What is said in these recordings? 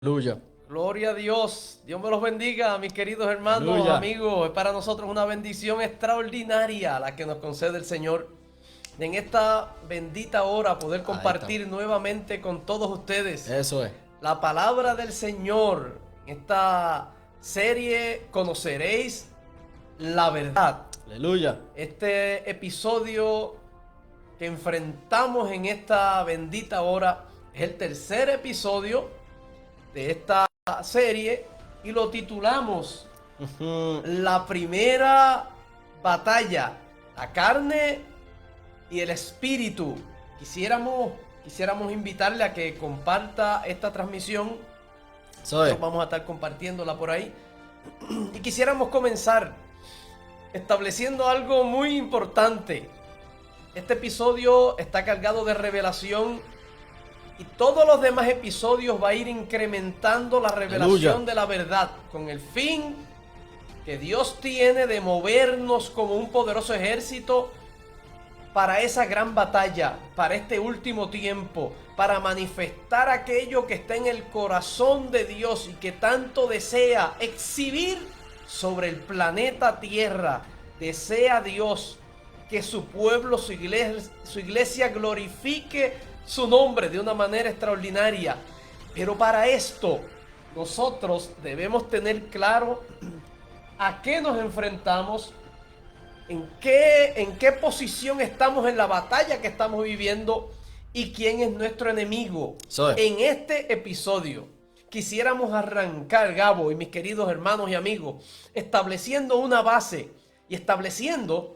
Aleluya. Gloria a Dios. Dios me los bendiga, mis queridos hermanos, Aleluya. amigos. Es para nosotros una bendición extraordinaria la que nos concede el Señor. En esta bendita hora poder compartir nuevamente con todos ustedes Eso es. la palabra del Señor. En esta serie conoceréis la verdad. Aleluya. Este episodio que enfrentamos en esta bendita hora es el tercer episodio de esta serie y lo titulamos La primera batalla, la carne y el espíritu. Quisiéramos invitarle a que comparta esta transmisión. Eso es. Vamos a estar compartiéndola por ahí. Y quisiéramos comenzar estableciendo algo muy importante. Este episodio está cargado de revelación y todos los demás episodios va a ir incrementando la revelación Aleluya. de la verdad con el fin que Dios tiene de movernos como un poderoso ejército para esa gran batalla, para este último tiempo, para manifestar aquello que está en el corazón de Dios y que tanto desea exhibir sobre el planeta Tierra. Desea Dios que su pueblo, su iglesia glorifique su nombre de una manera extraordinaria. Pero para esto nosotros debemos tener claro a qué nos enfrentamos, en qué posición estamos en la batalla que estamos viviendo y quién es nuestro enemigo. Eso es. En este episodio quisiéramos arrancar, Gabo y mis queridos hermanos y amigos, estableciendo una base y estableciendo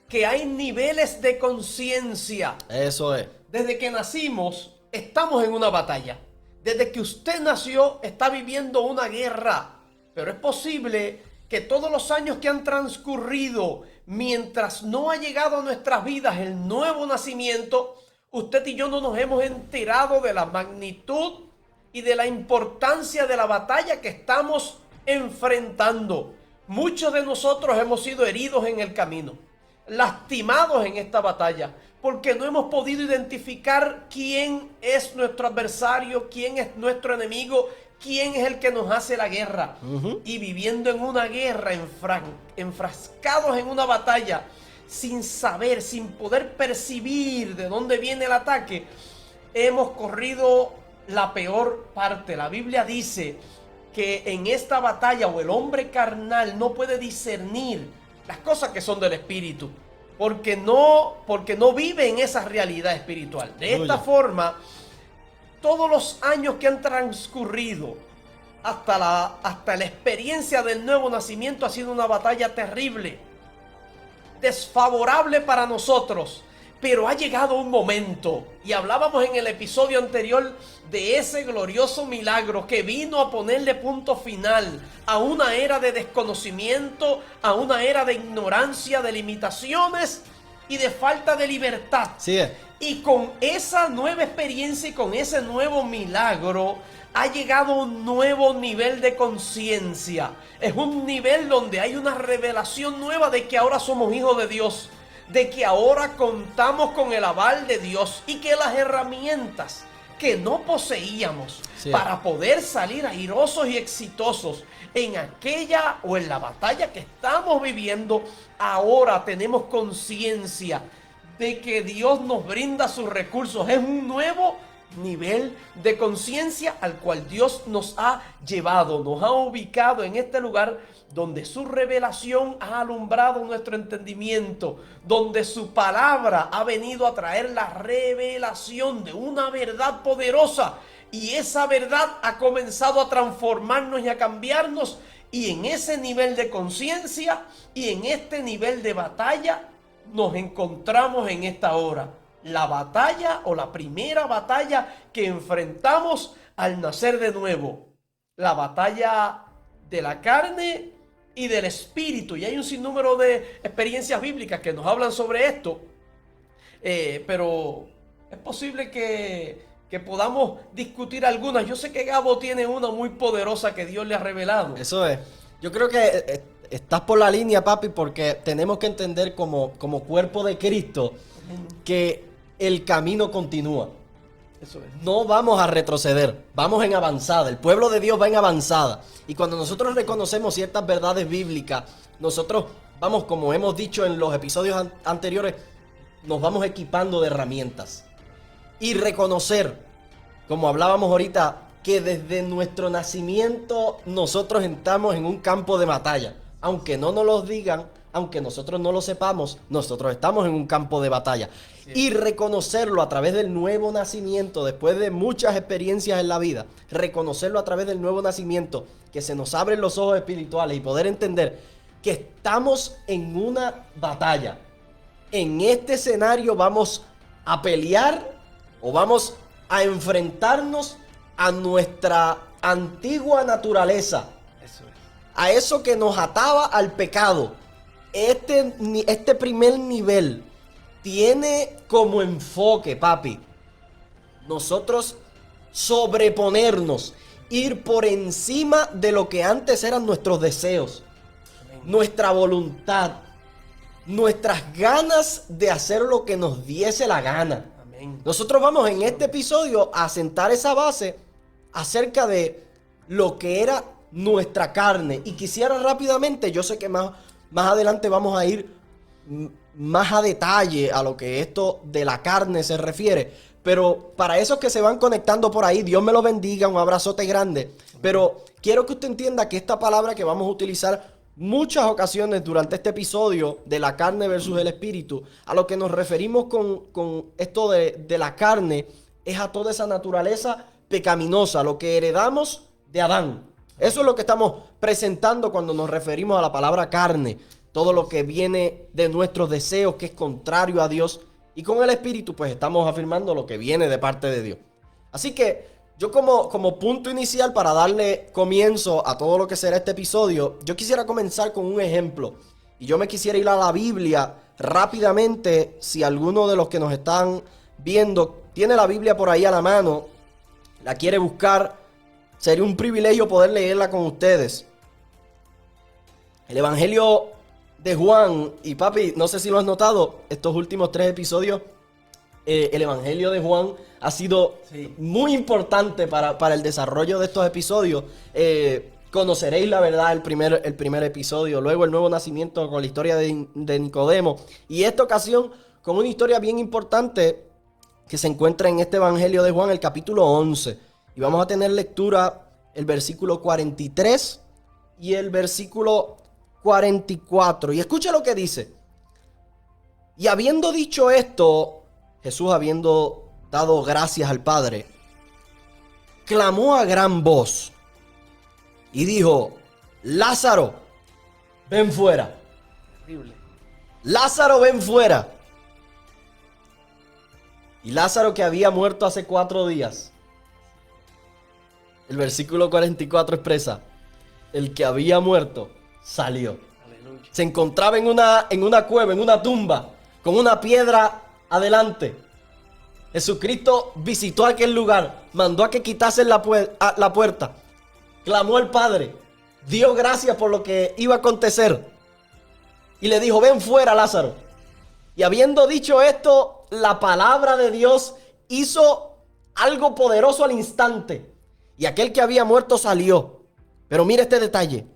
que hay niveles de conciencia. Eso es. Desde que nacimos, estamos en una batalla. Desde que usted nació, está viviendo una guerra. Pero es posible que todos los años que han transcurrido, mientras no ha llegado a nuestras vidas el nuevo nacimiento, usted y yo no nos hemos enterado de la magnitud y de la importancia de la batalla que estamos enfrentando. Muchos de nosotros hemos sido heridos en el camino, lastimados en esta batalla, porque no hemos podido identificar quién es nuestro adversario, quién es nuestro enemigo, quién es el que nos hace la guerra. Y viviendo en una guerra, enfrascados en una batalla, sin saber, sin poder percibir de dónde viene el ataque, hemos corrido la peor parte. La Biblia dice que en esta batalla o el hombre carnal no puede discernir las cosas que son del espíritu, porque no vive en esa realidad espiritual. De esta forma, todos los años que han transcurrido hasta la experiencia del nuevo nacimiento ha sido una batalla terrible, desfavorable para nosotros. Pero ha llegado un momento, y hablábamos en el episodio anterior de ese glorioso milagro que vino a ponerle punto final a una era de desconocimiento, a una era de ignorancia, de limitaciones y de falta de libertad. Sí es. Y con esa nueva experiencia y con ese nuevo milagro ha llegado un nuevo nivel de conciencia. Es un nivel donde hay una revelación nueva de que ahora somos hijos de Dios, de que ahora contamos con el aval de Dios y que las herramientas que no poseíamos para poder salir airosos y exitosos en aquella o en la batalla que estamos viviendo, ahora tenemos conciencia de que Dios nos brinda sus recursos. Es un nuevo nivel de conciencia al cual Dios nos ha llevado, nos ha ubicado en este lugar donde su revelación ha alumbrado nuestro entendimiento, donde su palabra ha venido a traer la revelación de una verdad poderosa, y esa verdad ha comenzado a transformarnos y a cambiarnos. Y en ese nivel de conciencia y en este nivel de batalla nos encontramos en esta hora. La batalla o la primera batalla que enfrentamos al nacer de nuevo. La batalla de la carne y del espíritu. Y hay un sinnúmero de experiencias bíblicas que nos hablan sobre esto. Pero es posible que podamos discutir algunas. Yo sé que Gabo tiene una muy poderosa que Dios le ha revelado. Eso es. Yo creo que estás por la línea, papi, porque tenemos que entender como cuerpo de Cristo que el camino continúa. Eso es. No vamos a retroceder, vamos en avanzada. El pueblo de Dios va en avanzada. Y cuando nosotros reconocemos ciertas verdades bíblicas, nosotros vamos, como hemos dicho en los episodios anteriores, nos vamos equipando de herramientas. Y reconocer, como hablábamos ahorita, que desde nuestro nacimiento nosotros estamos en un campo de batalla. Aunque no nos lo digan, aunque nosotros no lo sepamos, nosotros estamos en un campo de batalla. Sí. Y reconocerlo a través del nuevo nacimiento, después de muchas experiencias en la vida, reconocerlo a través del nuevo nacimiento, que se nos abren los ojos espirituales y poder entender que estamos en una batalla. En este escenario vamos a pelear o vamos a enfrentarnos a nuestra antigua naturaleza. Eso es. A eso que nos ataba al pecado. Este primer nivel tiene como enfoque, papi, nosotros sobreponernos, ir por encima de lo que antes eran nuestros deseos, nuestra voluntad, nuestras ganas de hacer lo que nos diese la gana. Amén. Nosotros vamos en este episodio a sentar esa base acerca de lo que era nuestra carne. Y quisiera rápidamente, yo sé que más adelante vamos a ir más a detalle a lo que esto de la carne se refiere. Pero para esos que se van conectando por ahí, Dios me los bendiga, un abrazote grande. Pero quiero que usted entienda que esta palabra que vamos a utilizar muchas ocasiones durante este episodio de la carne versus el espíritu, a lo que nos referimos con esto de la carne, es a toda esa naturaleza pecaminosa, lo que heredamos de Adán. Eso es lo que estamos presentando cuando nos referimos a la palabra carne. Todo lo que viene de nuestros deseos, que es contrario a Dios. Y con el espíritu, pues estamos afirmando lo que viene de parte de Dios. Así que yo como punto inicial para darle comienzo a todo lo que será este episodio, yo quisiera comenzar con un ejemplo. Y yo me quisiera ir a la Biblia rápidamente. Si alguno de los que nos están viendo tiene la Biblia por ahí a la mano, la quiere buscar, sería un privilegio poder leerla con ustedes. El Evangelio de Juan, y papi, no sé si lo has notado, estos últimos 3 episodios, el Evangelio de Juan ha sido muy importante para el desarrollo de estos episodios. Conoceréis la verdad, el primer episodio, luego el nuevo nacimiento con la historia de Nicodemo, y esta ocasión con una historia bien importante que se encuentra en este Evangelio de Juan, el capítulo 11. Y vamos a tener lectura el versículo 43 y el versículo 44. Y escucha lo que dice. Y habiendo dicho esto, Jesús, habiendo dado gracias al Padre, clamó a gran voz y dijo: Lázaro, ven fuera. Terrible. Lázaro, ven fuera. Y Lázaro, que había muerto hace 4 días. El versículo 44 expresa: el que había muerto salió. Aleluya. Se encontraba en una cueva, en una tumba, con una piedra adelante. Jesucristo visitó aquel lugar, mandó a que quitasen la puerta, clamó al Padre, dio gracias por lo que iba a acontecer y le dijo: ven fuera, Lázaro. Y habiendo dicho esto, la palabra de Dios hizo algo poderoso al instante. Y aquel que había muerto salió. Pero mira este detalle.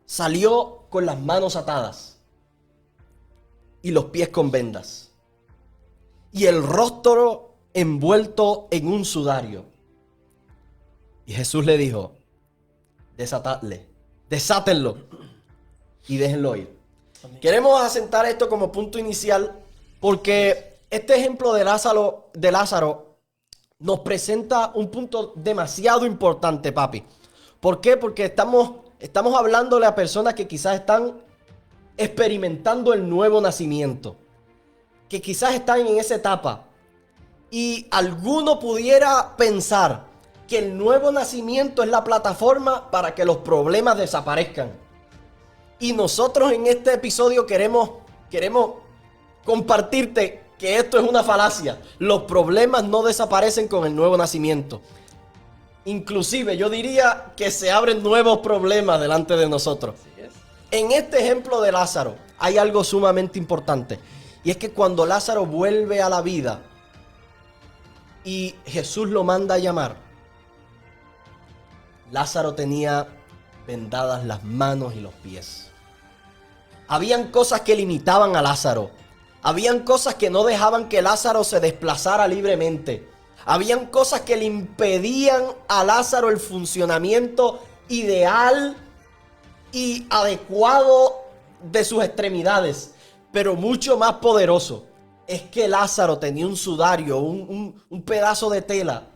Salió con las manos atadas y los pies con vendas y el rostro envuelto en un sudario. Y Jesús le dijo: desátenlo y déjenlo ir. Queremos asentar esto como punto inicial porque este ejemplo de Lázaro nos presenta un punto demasiado importante, papi. ¿Por qué? Porque estamos hablándole a personas que quizás están experimentando el nuevo nacimiento, que quizás están en esa etapa. Y alguno pudiera pensar que el nuevo nacimiento es la plataforma para que los problemas desaparezcan. Y nosotros en este episodio queremos compartirte que esto es una falacia. Los problemas no desaparecen con el nuevo nacimiento. Inclusive yo diría que se abren nuevos problemas delante de nosotros. En este ejemplo de Lázaro hay algo sumamente importante. Y es que cuando Lázaro vuelve a la vida, y Jesús lo manda a llamar, Lázaro tenía vendadas las manos y los pies. Habían cosas que limitaban a Lázaro. Habían cosas que no dejaban que Lázaro se desplazara libremente. Habían cosas que le impedían a Lázaro el funcionamiento ideal y adecuado de sus extremidades. Pero mucho más poderoso es que Lázaro tenía un sudario, un pedazo de tela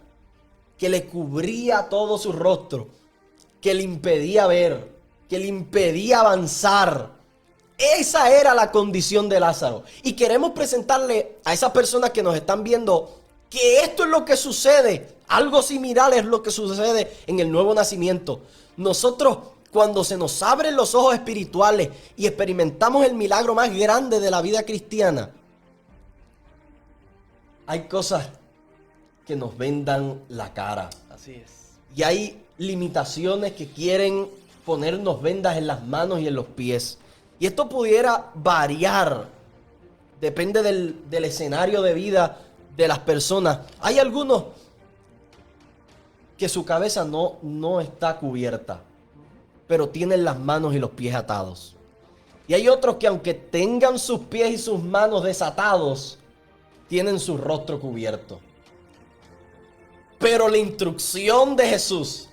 que le cubría todo su rostro, que le impedía ver, que le impedía avanzar. Esa era la condición de Lázaro. Y queremos presentarle a esas personas que nos están viendo que esto es lo que sucede. Algo similar es lo que sucede en el nuevo nacimiento. Nosotros, cuando se nos abren los ojos espirituales y experimentamos el milagro más grande de la vida cristiana, hay cosas que nos vendan la cara. Así es. Y hay limitaciones que quieren ponernos vendas en las manos y en los pies. Y esto pudiera variar. Depende del escenario de vida de las personas. Hay algunos que su cabeza no está cubierta, pero tienen las manos y los pies atados. Y hay otros que aunque tengan sus pies y sus manos desatados, tienen su rostro cubierto. Pero la instrucción de Jesús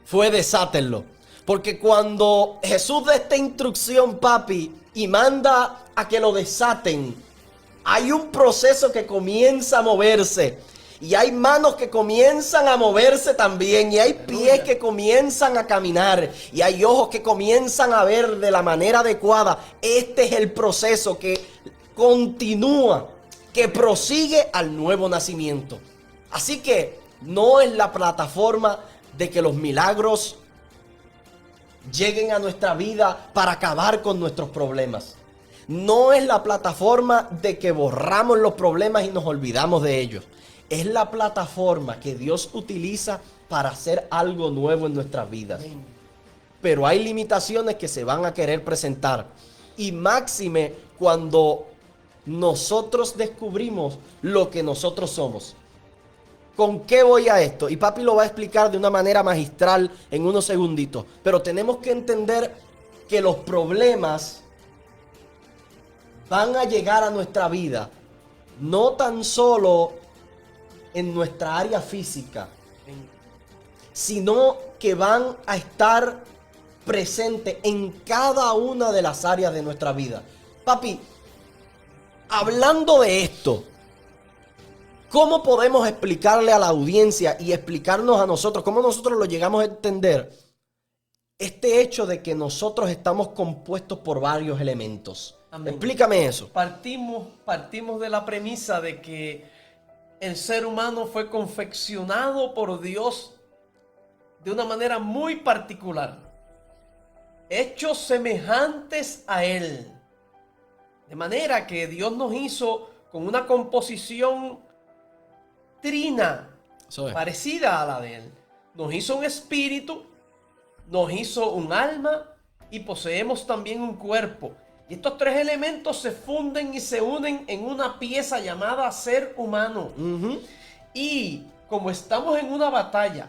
fue desátenlo. Porque cuando Jesús da esta instrucción, papi, y manda a que lo desaten, hay un proceso que comienza a moverse. Y hay manos que comienzan a moverse también. Y hay pies que comienzan a caminar. Y hay ojos que comienzan a ver de la manera adecuada. Este es el proceso que continúa, que prosigue al nuevo nacimiento. Así que no es la plataforma de que los milagros lleguen a nuestra vida para acabar con nuestros problemas. No es la plataforma de que borramos los problemas y nos olvidamos de ellos. Es la plataforma que Dios utiliza para hacer algo nuevo en nuestras vidas. Pero hay limitaciones que se van a querer presentar. Y máxime cuando nosotros descubrimos lo que nosotros somos. ¿Con qué voy a esto? Y papi lo va a explicar de una manera magistral en unos segunditos. Pero tenemos que entender que los problemas van a llegar a nuestra vida no tan solo en nuestra área física, sino que van a estar presentes en cada una de las áreas de nuestra vida. Papi, hablando de esto, ¿cómo podemos explicarle a la audiencia y explicarnos a nosotros, cómo nosotros lo llegamos a entender? Este hecho de que nosotros estamos compuestos por varios elementos. Amén. Explícame eso. Partimos de la premisa de que el ser humano fue confeccionado por Dios de una manera muy particular. Hechos semejantes a Él. De manera que Dios nos hizo con una composición trina, parecida a la de Él. Nos hizo un espíritu, nos hizo un alma y poseemos también un cuerpo. Y estos tres elementos se funden y se unen en una pieza llamada ser humano. Y como estamos en una batalla,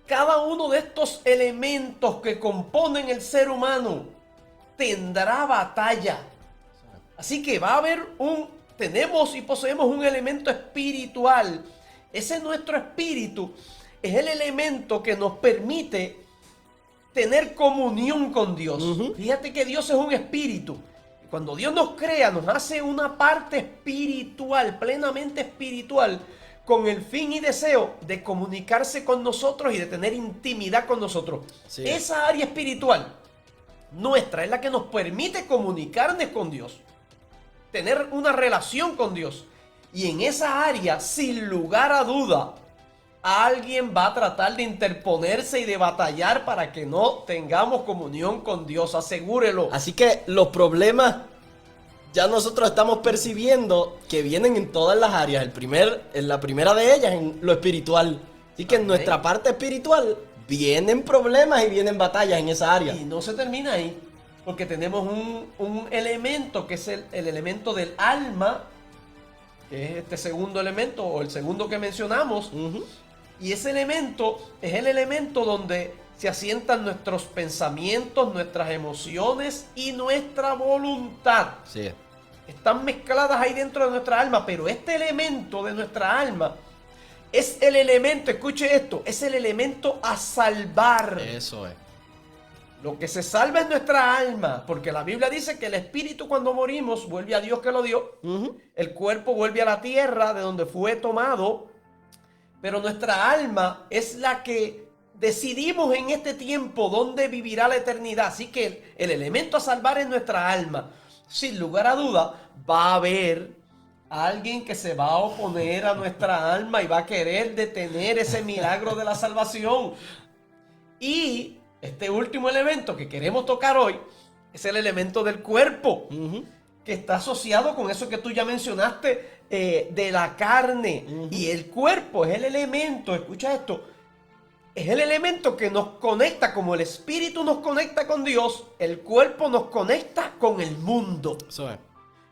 cada uno de estos elementos que componen el ser humano tendrá batalla. Así que va a haber tenemos y poseemos un elemento espiritual. Ese nuestro espíritu es el elemento que nos permite tener comunión con Dios. Fíjate que Dios es un espíritu. Cuando Dios nos crea, nos hace una parte espiritual, plenamente espiritual, con el fin y deseo de comunicarse con nosotros y de tener intimidad con nosotros. Sí. Esa área espiritual nuestra es la que nos permite comunicarnos con Dios, tener una relación con Dios. Y en esa área, sin lugar a duda, alguien va a tratar de interponerse y de batallar para que no tengamos comunión con Dios. Asegúrelo. Así que los problemas ya nosotros estamos percibiendo que vienen en todas las áreas. En la primera de ellas, en lo espiritual. Así que en nuestra parte espiritual vienen problemas y vienen batallas en esa área. Y no se termina ahí, porque tenemos un elemento que es el elemento del alma, que es este segundo elemento o el segundo que mencionamos. Y ese elemento es el elemento donde se asientan nuestros pensamientos, nuestras emociones y nuestra voluntad. Sí. Están mezcladas ahí dentro de nuestra alma, pero este elemento de nuestra alma es el elemento, escuche esto, es el elemento a salvar. Eso es. Lo que se salva es nuestra alma, porque la Biblia dice que el espíritu cuando morimos vuelve a Dios que lo dio, el cuerpo vuelve a la tierra de donde fue tomado, pero nuestra alma es la que decidimos en este tiempo dónde vivirá la eternidad. Así que el elemento a salvar es nuestra alma. Sin lugar a duda, va a haber alguien que se va a oponer a nuestra alma y va a querer detener ese milagro de la salvación. Y este último elemento que queremos tocar hoy es el elemento del cuerpo, que está asociado con eso que tú ya mencionaste, de la carne. Y el cuerpo es el elemento, escucha esto, es el elemento que nos conecta, como el espíritu nos conecta con Dios, el cuerpo nos conecta con el mundo. Eso es.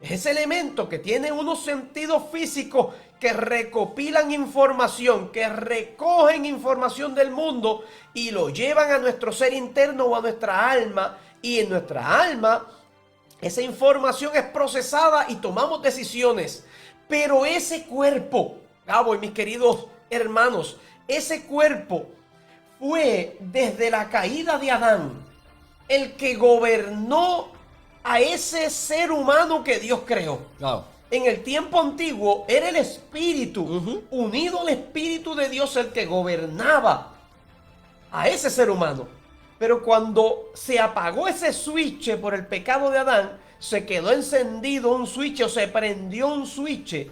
Es ese elemento que tiene unos sentidos físicos que recopilan información, que recogen información del mundo y lo llevan a nuestro ser interno o a nuestra alma. Y en nuestra alma esa información es procesada y tomamos decisiones. Pero ese cuerpo, Gabo y mis queridos hermanos, ese cuerpo fue desde la caída de Adán el que gobernó a ese ser humano que Dios creó. Claro. En el tiempo antiguo era el espíritu, unido al espíritu de Dios, el que gobernaba a ese ser humano. Pero cuando se apagó ese switch por el pecado de Adán, se quedó encendido un switch o se prendió un switch,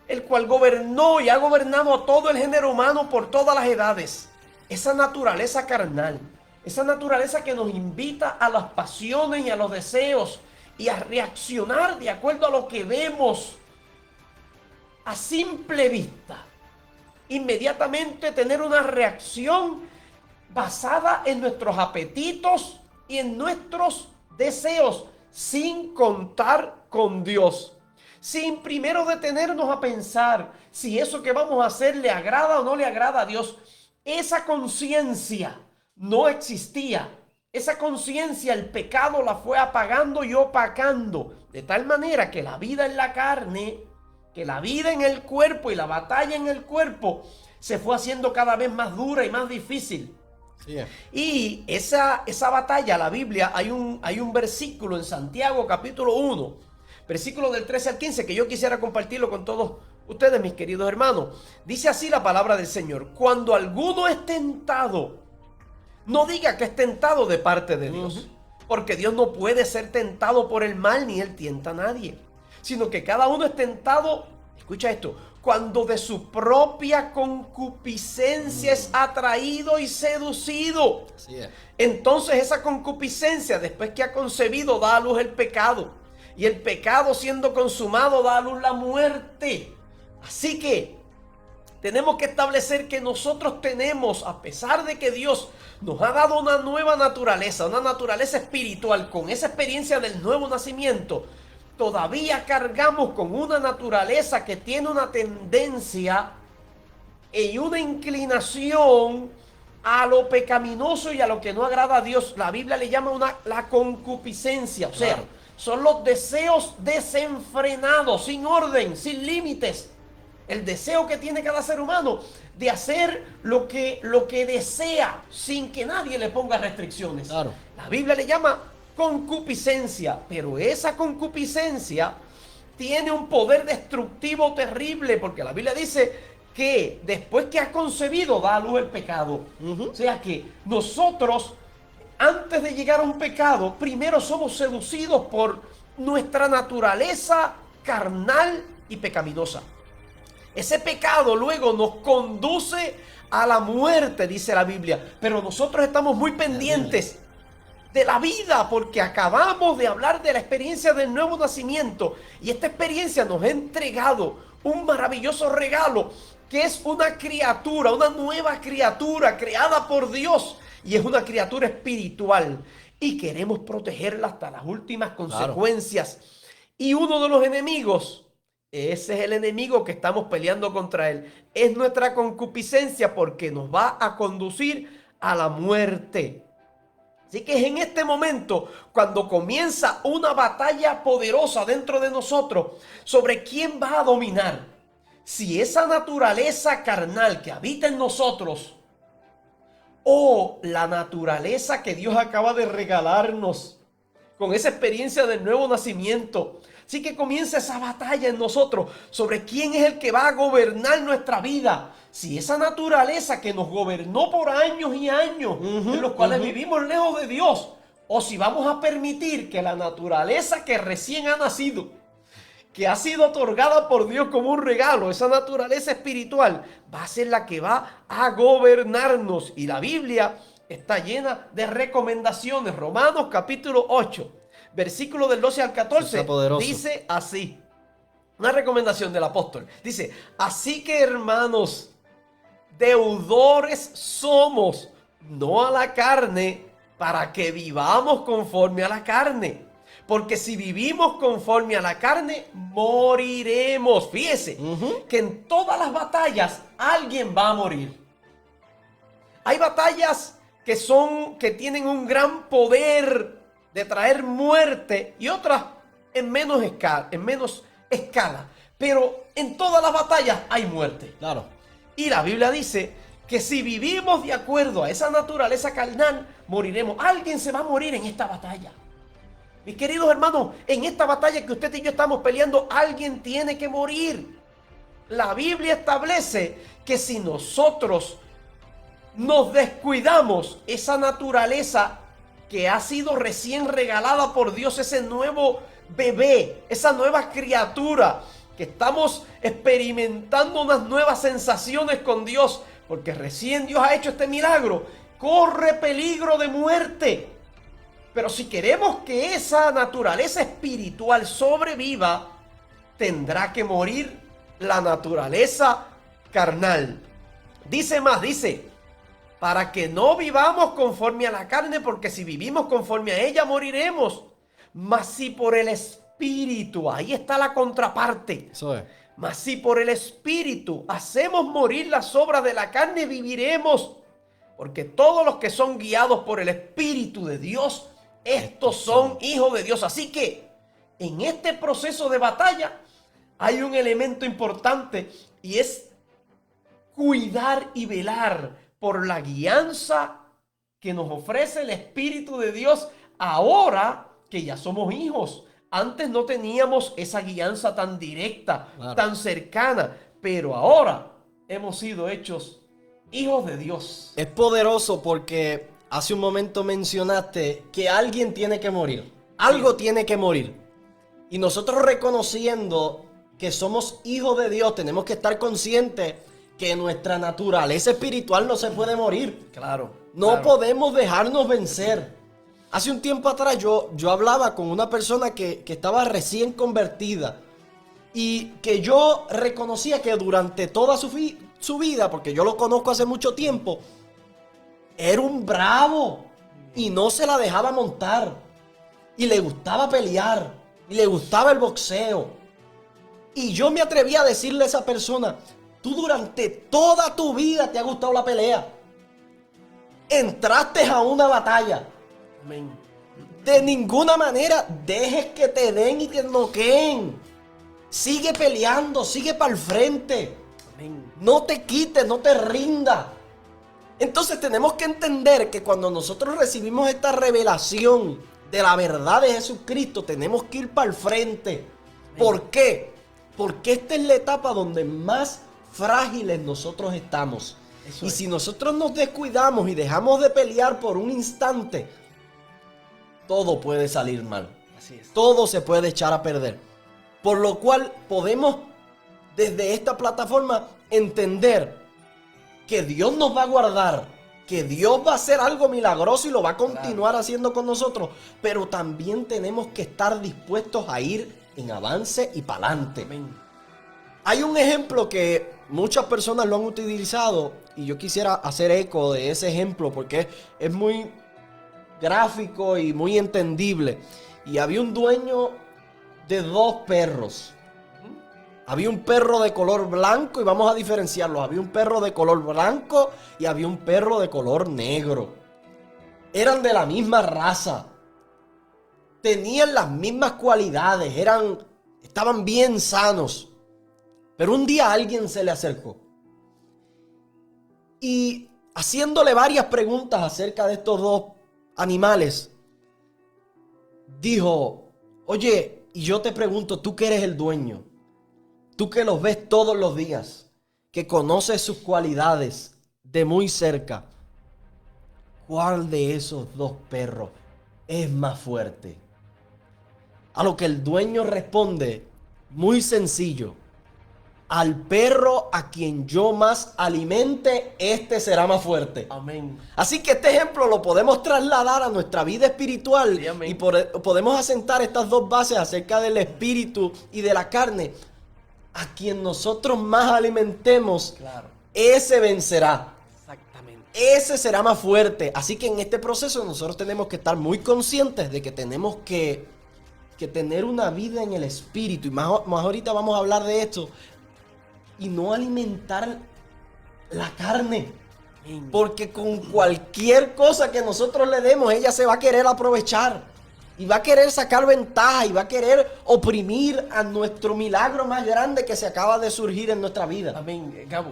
el cual gobernó y ha gobernado a todo el género humano por todas las edades. Esa naturaleza carnal, esa naturaleza que nos invita a las pasiones y a los deseos y a reaccionar de acuerdo a lo que vemos a simple vista. Inmediatamente tener una reacción basada en nuestros apetitos y en nuestros deseos, sin contar con Dios. Sin primero detenernos a pensar si eso que vamos a hacer le agrada o no le agrada a Dios. Esa conciencia no existía. Esa conciencia, el pecado la fue apagando y opacando. De tal manera que la vida en la carne, que la vida en el cuerpo y la batalla en el cuerpo se fue haciendo cada vez más dura y más difícil. Sí. Y esa batalla, la Biblia, hay un versículo en Santiago capítulo 1, versículo del 13 al 15, que yo quisiera compartirlo con todos ustedes, mis queridos hermanos. Dice así la palabra del Señor: cuando alguno es tentado, no diga que es tentado de parte de Dios, porque Dios no puede ser tentado por el mal, ni Él tienta a nadie, sino que cada uno es tentado, escucha esto, cuando de su propia concupiscencia es atraído y seducido. Así es. Entonces esa concupiscencia, después que ha concebido, da a luz el pecado. Y el pecado, siendo consumado, da a luz la muerte. Así que tenemos que establecer que nosotros tenemos, a pesar de que Dios nos ha dado una nueva naturaleza, una naturaleza espiritual, con esa experiencia del nuevo nacimiento, todavía cargamos con una naturaleza que tiene una tendencia y una inclinación a lo pecaminoso y a lo que no agrada a Dios. La Biblia le llama la concupiscencia, o sea, son los deseos desenfrenados, sin orden, sin límites. El deseo que tiene cada ser humano de hacer lo que desea sin que nadie le ponga restricciones. Claro. La Biblia le llama concupiscencia, pero esa concupiscencia tiene un poder destructivo terrible, porque la Biblia dice que después que ha concebido da a luz el pecado. O sea que nosotros, antes de llegar a un pecado, primero somos seducidos por nuestra naturaleza carnal y pecaminosa. Ese pecado luego nos conduce a la muerte, dice la Biblia, pero nosotros estamos muy pendientes de la vida, porque acabamos de hablar de la experiencia del nuevo nacimiento, y esta experiencia nos ha entregado un maravilloso regalo, que es una criatura, una nueva criatura creada por Dios, y es una criatura espiritual, y queremos protegerla hasta las últimas consecuencias. Y uno de los enemigos Ese es el enemigo que estamos peleando contra él. Es nuestra concupiscencia porque nos va a conducir a la muerte. Así que es en este momento cuando comienza una batalla poderosa dentro de nosotros sobre quién va a dominar. Si esa naturaleza carnal que habita en nosotros o la naturaleza que Dios acaba de regalarnos con esa experiencia del nuevo nacimiento. Así que comienza esa batalla en nosotros sobre quién es el que va a gobernar nuestra vida. Si esa naturaleza que nos gobernó por años y años, en los cuales vivimos lejos de Dios, o si vamos a permitir que la naturaleza que recién ha nacido, que ha sido otorgada por Dios como un regalo, esa naturaleza espiritual, va a ser la que va a gobernarnos. Y la Biblia está llena de recomendaciones. Romanos capítulo 8, versículo del 12 al 14, dice así. Una recomendación del apóstol. Dice, así que hermanos, deudores somos, no a la carne, para que vivamos conforme a la carne. Porque si vivimos conforme a la carne, moriremos. Fíjese que en todas las batallas alguien va a morir. Hay batallas que tienen un gran poder de traer muerte y otras en menos escala. Pero en todas las batallas hay muerte. Claro. Y la Biblia dice que si vivimos de acuerdo a esa naturaleza carnal, moriremos. Alguien se va a morir en esta batalla. Mis queridos hermanos, en esta batalla que usted y yo estamos peleando, alguien tiene que morir. La Biblia establece que si nosotros nos descuidamos, esa naturaleza que ha sido recién regalada por Dios, ese nuevo bebé, esa nueva criatura, que estamos experimentando unas nuevas sensaciones con Dios, porque recién Dios ha hecho este milagro, corre peligro de muerte. Pero si queremos que esa naturaleza espiritual sobreviva, tendrá que morir la naturaleza carnal. Dice más, dice, para que no vivamos conforme a la carne, porque si vivimos conforme a ella moriremos. Mas si por el Espíritu, ahí está la contraparte. Eso es. Mas si por el Espíritu hacemos morir las obras de la carne, viviremos. Porque todos los que son guiados por el Espíritu de Dios, estos son hijos de Dios. Así que en este proceso de batalla hay un elemento importante y es cuidar y velar por la guianza que nos ofrece el Espíritu de Dios ahora que ya somos hijos. Antes no teníamos esa guianza tan directa, tan cercana, pero ahora hemos sido hechos hijos de Dios. Es poderoso porque hace un momento mencionaste que alguien tiene que morir. Algo tiene que morir. Y nosotros reconociendo que somos hijos de Dios, tenemos que estar conscientes que nuestra naturaleza espiritual no se puede morir. Claro. No podemos dejarnos vencer. Hace un tiempo atrás yo hablaba con una persona que estaba recién convertida y que yo reconocía que durante toda su vida, porque yo lo conozco hace mucho tiempo, era un bravo y no se la dejaba montar y le gustaba pelear y le gustaba el boxeo. Y yo me atreví a decirle a esa persona, tú durante toda tu vida te ha gustado la pelea. Entraste a una batalla. Amén. De ninguna manera dejes que te den y te noqueen. Sigue peleando, sigue para el frente. Amén. No te quites, no te rindas. Entonces tenemos que entender que cuando nosotros recibimos esta revelación de la verdad de Jesucristo, tenemos que ir para el frente. ¿Por qué? Porque esta es la etapa donde más frágiles nosotros estamos. Y si nosotros nos descuidamos y dejamos de pelear por un instante, todo puede salir mal. Así es. Todo se puede echar a perder. Por lo cual podemos desde esta plataforma entender que Dios nos va a guardar, que Dios va a hacer algo milagroso y lo va a continuar haciendo con nosotros, pero también tenemos que estar dispuestos a ir en avance y para adelante. Amén. Hay un ejemplo que muchas personas lo han utilizado y yo quisiera hacer eco de ese ejemplo porque es muy gráfico y muy entendible. Y había un dueño de 2 perros. Había un perro de color blanco y vamos a diferenciarlos. Había un perro de color blanco y había un perro de color negro. Eran de la misma raza. Tenían las mismas cualidades. Estaban bien sanos. Pero un día alguien se le acercó. Y haciéndole varias preguntas acerca de estos dos animales, dijo: oye, y yo te pregunto, tú que eres el dueño, tú que los ves todos los días, que conoces sus cualidades de muy cerca, ¿cuál de esos dos perros es más fuerte? A lo que el dueño responde, muy sencillo: al perro a quien yo más alimente, este será más fuerte. Amén. Así que este ejemplo lo podemos trasladar a nuestra vida espiritual, Sí, amén. y podemos asentar estas dos bases acerca del espíritu y de la carne. A quien nosotros más alimentemos, Claro. ese vencerá. Exactamente. Ese será más fuerte. Así que en este proceso nosotros tenemos que estar muy conscientes de que tenemos que tener una vida en el espíritu. Y más ahorita vamos a hablar de esto. Y no alimentar la carne. Amén. Porque con cualquier cosa que nosotros le demos, ella se va a querer aprovechar. Y va a querer sacar ventaja. Y va a querer oprimir a nuestro milagro más grande que se acaba de surgir en nuestra vida. Amén, Gabo.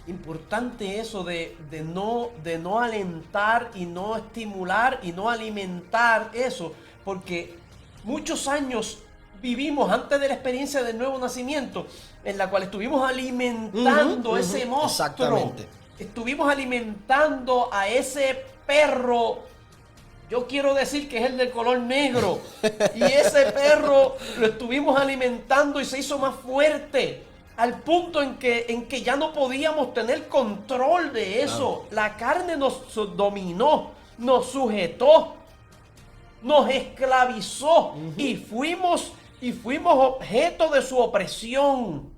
Importante eso de no alentar y no estimular y no alimentar eso. Porque muchos años vivimos antes de la experiencia del nuevo nacimiento, en la cual estuvimos alimentando ese monstruo. Exactamente. Estuvimos alimentando a ese perro. Yo quiero decir que es el del color negro. Y ese perro lo estuvimos alimentando y se hizo más fuerte. Al punto en que ya no podíamos tener control de eso. La carne nos dominó, nos sujetó, nos esclavizó y fuimos objeto de su opresión.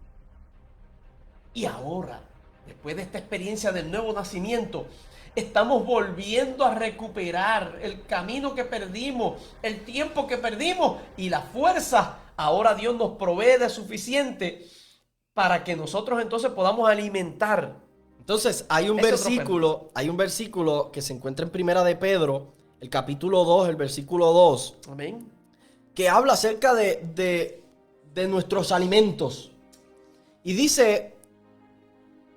Y ahora, después de esta experiencia del nuevo nacimiento, estamos volviendo a recuperar el camino que perdimos, el tiempo que perdimos y la fuerza. Ahora Dios nos provee de suficiente para que nosotros entonces podamos alimentar. Entonces hay un versículo que se encuentra en Primera de Pedro, el capítulo 2, el versículo 2, Amén. que habla acerca de nuestros alimentos. Y dice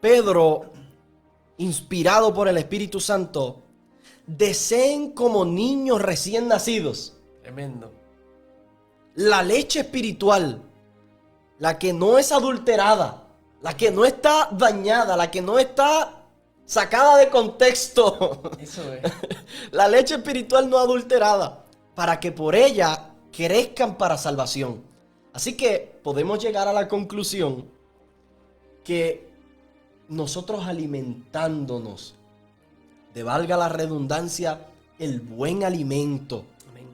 Pedro, inspirado por el Espíritu Santo: deseen como niños recién nacidos Tremendo. la leche espiritual, la que no es adulterada, la que no está dañada, la que no está sacada de contexto. Eso es. La leche espiritual no adulterada, para que por ella crezcan para salvación. Así que podemos llegar a la conclusión que nosotros alimentándonos de, valga la redundancia, el buen alimento, Amén.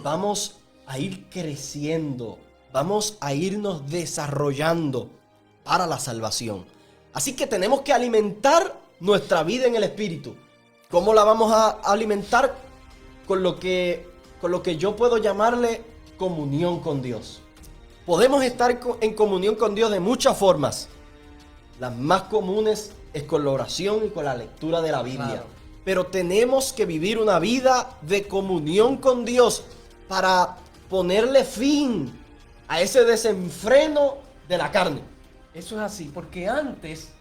vamos a ir creciendo, vamos a irnos desarrollando para la salvación. Así que tenemos que alimentar nuestra vida en el Espíritu. ¿Cómo la vamos a alimentar? Con lo que yo puedo llamarle comunión con Dios. Podemos estar en comunión con Dios de muchas formas. Las más comunes es con la oración y con la lectura de la Biblia. Claro. Pero tenemos que vivir una vida de comunión con Dios para ponerle fin a ese desenfreno de la carne. Eso es así, porque antes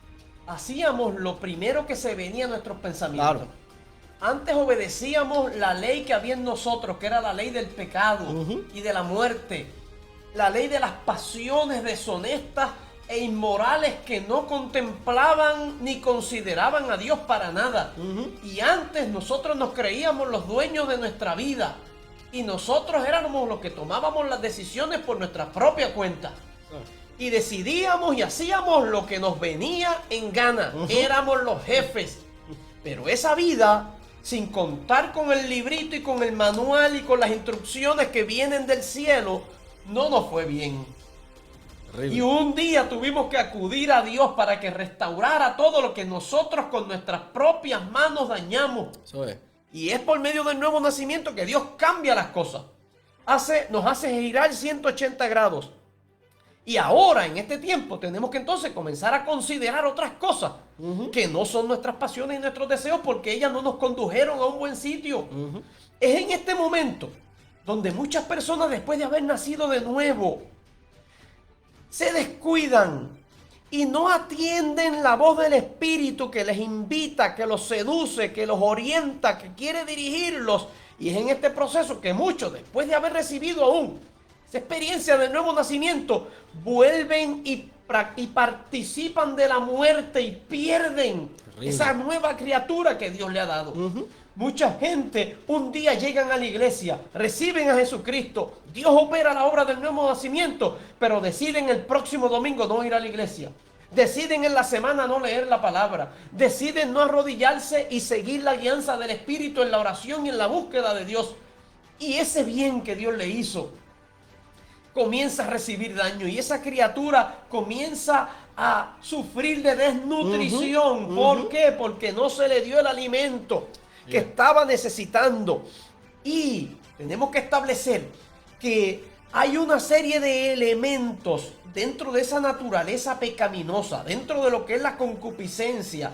hacíamos lo primero que se venía a nuestros pensamientos. Claro. Antes obedecíamos la ley que había en nosotros, que era la ley del pecado y de la muerte. La ley de las pasiones deshonestas e inmorales que no contemplaban ni consideraban a Dios para nada. Y antes nosotros nos creíamos los dueños de nuestra vida. Y nosotros éramos los que tomábamos las decisiones por nuestra propia cuenta. Y decidíamos y hacíamos lo que nos venía en gana. Éramos los jefes. Pero esa vida, sin contar con el librito y con el manual y con las instrucciones que vienen del cielo, no nos fue bien. Terrible. Y un día tuvimos que acudir a Dios para que restaurara todo lo que nosotros con nuestras propias manos dañamos. Eso es. Y es por medio del nuevo nacimiento que Dios cambia las cosas. Nos hace girar 180 grados. Y ahora, en este tiempo, tenemos que entonces comenzar a considerar otras cosas que no son nuestras pasiones y nuestros deseos porque ellas no nos condujeron a un buen sitio. Es en este momento donde muchas personas, después de haber nacido de nuevo, se descuidan y no atienden la voz del Espíritu que les invita, que los seduce, que los orienta, que quiere dirigirlos. Y es en este proceso que muchos, después de haber recibido aún esa experiencia del nuevo nacimiento, vuelven y participan de la muerte y pierden esa nueva criatura que Dios le ha dado. Mucha gente un día llegan a la iglesia, reciben a Jesucristo, Dios opera la obra del nuevo nacimiento, pero deciden el próximo domingo no ir a la iglesia. Deciden en la semana no leer la palabra. Deciden no arrodillarse y seguir la guianza del Espíritu en la oración y en la búsqueda de Dios. Y ese bien que Dios le hizo comienza a recibir daño y esa criatura comienza a sufrir de desnutrición. ¿Por qué? Porque no se le dio el alimento que estaba necesitando. Y tenemos que establecer que hay una serie de elementos dentro de esa naturaleza pecaminosa, dentro de lo que es la concupiscencia.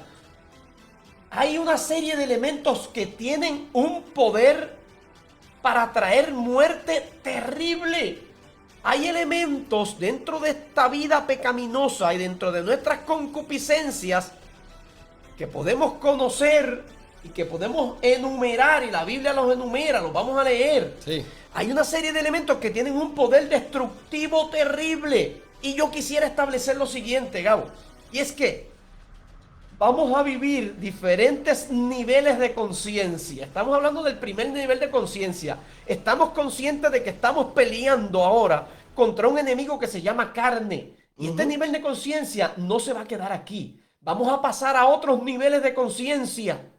Hay una serie de elementos que tienen un poder para traer muerte terrible. Hay elementos dentro de esta vida pecaminosa y dentro de nuestras concupiscencias que podemos conocer y que podemos enumerar, y la Biblia los enumera, los vamos a leer. Sí. Hay una serie de elementos que tienen un poder destructivo terrible. Y yo quisiera establecer lo siguiente, Gabo. Y es que vamos a vivir diferentes niveles de conciencia. Estamos hablando del primer nivel de conciencia. Estamos conscientes de que estamos peleando ahora contra un enemigo que se llama carne. Y este nivel de conciencia no se va a quedar aquí. Vamos a pasar a otros niveles de conciencia,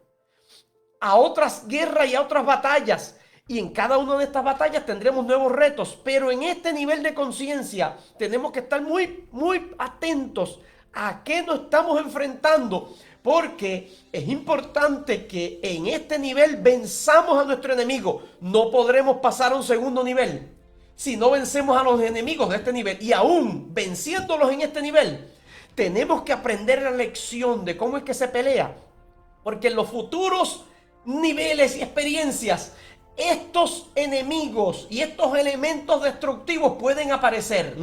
a otras guerras y a otras batallas. Y en cada una de estas batallas tendremos nuevos retos. Pero en este nivel de conciencia tenemos que estar muy atentos a qué nos estamos enfrentando. Porque es importante que en este nivel venzamos a nuestro enemigo. No podremos pasar a un segundo nivel si no vencemos a los enemigos de este nivel. Y aún venciéndolos en este nivel, tenemos que aprender la lección de cómo es que se pelea. Porque en los futuros niveles y experiencias, estos enemigos y estos elementos destructivos pueden aparecer.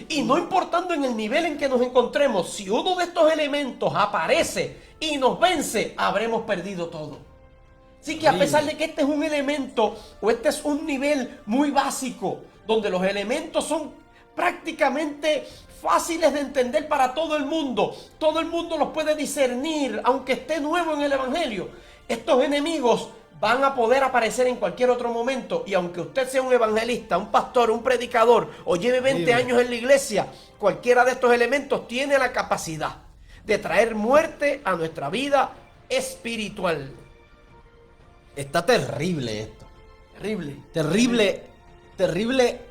Y no importando en el nivel en que nos encontremos, si uno de estos elementos aparece y nos vence, habremos perdido todo. Así que a pesar de que este es un elemento o este es un nivel muy básico, donde los elementos son prácticamente fáciles de entender para todo el mundo los puede discernir, aunque esté nuevo en el Evangelio, estos enemigos van a poder aparecer en cualquier otro momento. Y aunque usted sea un evangelista, un pastor, un predicador o lleve 20 años en la iglesia, cualquiera de estos elementos tiene la capacidad de traer muerte a nuestra vida espiritual. Está terrible esto. Terrible. Terrible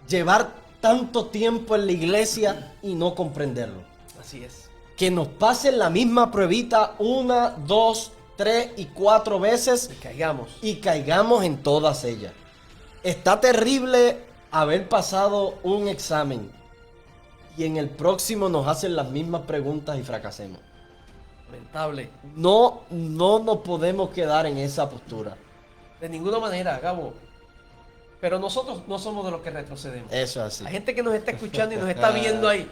llevar tanto tiempo en la iglesia y no comprenderlo. Así es. Que nos pasen la misma pruebita 1, 2, 3 y 4 veces y caigamos en todas ellas. Está terrible haber pasado un examen y en el próximo nos hacen las mismas preguntas y fracasemos. Lamentable. No nos podemos quedar en esa postura. De ninguna manera, Gabo. Pero nosotros no somos de los que retrocedemos. Eso es así. Hay gente que nos está escuchando y nos está viendo ahí,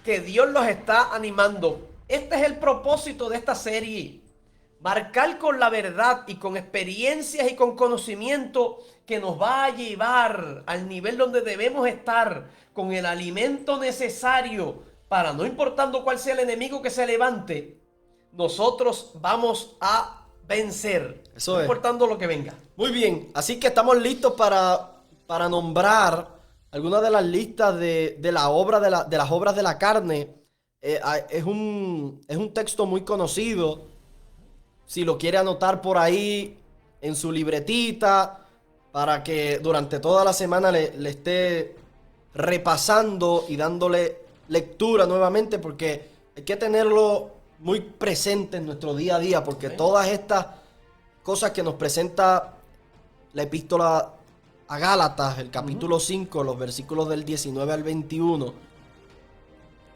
que Dios los está animando. Este es el propósito de esta serie. Marcar con la verdad y con experiencias y con conocimiento que nos va a llevar al nivel donde debemos estar, con el alimento necesario para, no importando cuál sea el enemigo que se levante, nosotros vamos a vencer. Eso no es. importando lo que venga. Muy bien, así que estamos listos para nombrar algunas de las listas de las obras de la carne. Es un texto muy conocido. Si lo quiere anotar por ahí en su libretita, para que durante toda la semana le esté repasando y dándole lectura nuevamente, porque hay que tenerlo muy presente en nuestro día a día, porque todas estas cosas que nos presenta la epístola a Gálatas, el capítulo 5, los versículos del 19 al 21,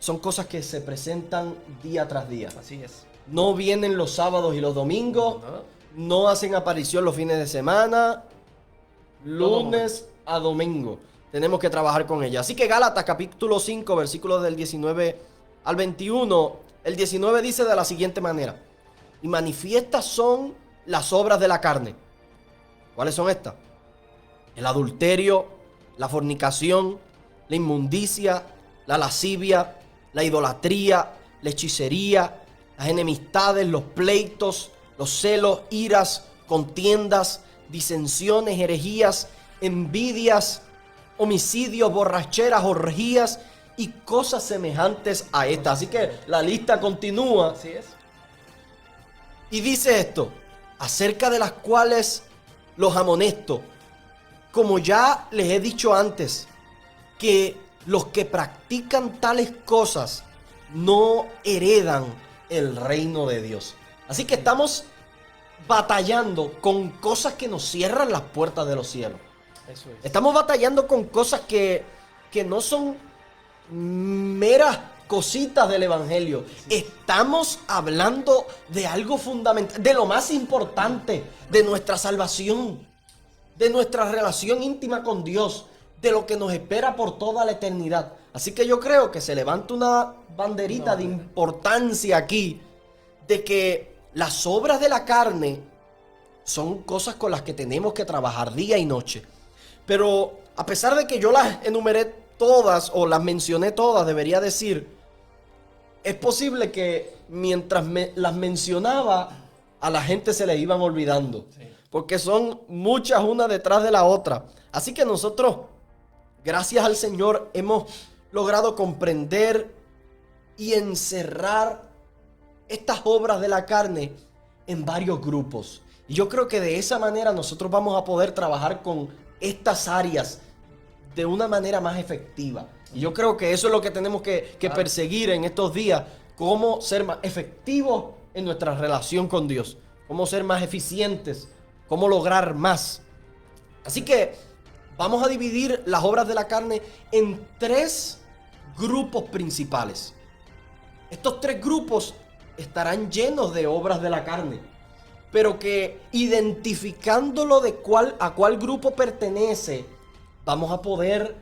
son cosas que se presentan día tras día. Así es. No vienen los sábados y los domingos, No. no hacen aparición los fines de semana, lunes a domingo. Tenemos que trabajar con ella. Así que Gálatas capítulo 5, versículos del 19 al 21, el 19 dice de la siguiente manera: y manifiestas son las obras de la carne. ¿Cuáles son estas? El adulterio, la fornicación, la inmundicia, la lascivia, la idolatría, la hechicería, las enemistades, los pleitos, los celos, iras, contiendas, disensiones, herejías, envidias, homicidios, borracheras, orgías y cosas semejantes a estas. Así que la lista continúa. Así es. Y dice esto, acerca de las cuales los amonesto, como ya les he dicho antes, que los que practican tales cosas no heredan el reino de Dios. Así que estamos batallando con cosas que nos cierran las puertas de los cielos. Eso es. Estamos batallando con cosas que no son meras cositas del evangelio. Estamos hablando de algo fundamental, de lo más importante, de nuestra salvación, de nuestra relación íntima con Dios, de lo que nos espera por toda la eternidad. Así que yo creo que se levanta una banderita de importancia aquí, de que las obras de la carne son cosas con las que tenemos que trabajar día y noche. Pero a pesar de que yo las enumeré todas o las mencioné todas, debería decir, es posible que mientras las mencionaba, a la gente se le iban olvidando. Sí. Porque son muchas una detrás de la otra. Así que nosotros, gracias al Señor, hemos logrado comprender y encerrar estas obras de la carne en varios grupos. Y yo creo que de esa manera nosotros vamos a poder trabajar con estas áreas de una manera más efectiva. Y yo creo que eso es lo que tenemos que perseguir en estos días. Cómo ser más efectivos en nuestra relación con Dios. Cómo ser más eficientes. Cómo lograr más. Así que vamos a dividir las obras de la carne en 3 grupos principales. Estos 3 grupos estarán llenos de obras de la carne, pero que identificándolo de a cuál grupo pertenece, vamos a poder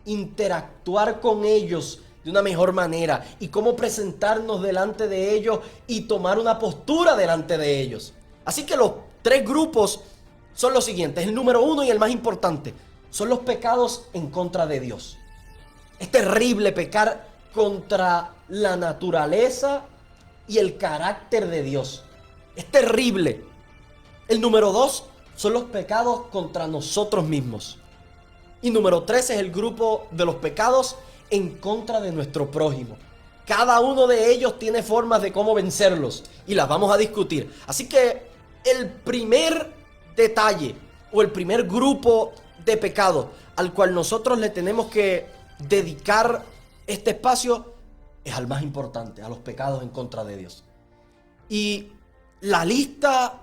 interactuar con ellos de una mejor manera y cómo presentarnos delante de ellos y tomar una postura delante de ellos. Así que los 3 grupos son los siguientes. El número 1 y el más importante son los pecados en contra de Dios. Es terrible pecar contra la naturaleza y el carácter de Dios. Es terrible. El número 2 son los pecados contra nosotros mismos. Y número 3 es el grupo de los pecados en contra de nuestro prójimo. Cada uno de ellos tiene formas de cómo vencerlos y las vamos a discutir. Así que el primer detalle o el primer grupo de pecados al cual nosotros le tenemos que dedicar este espacio es al más importante, a los pecados en contra de Dios. Y la lista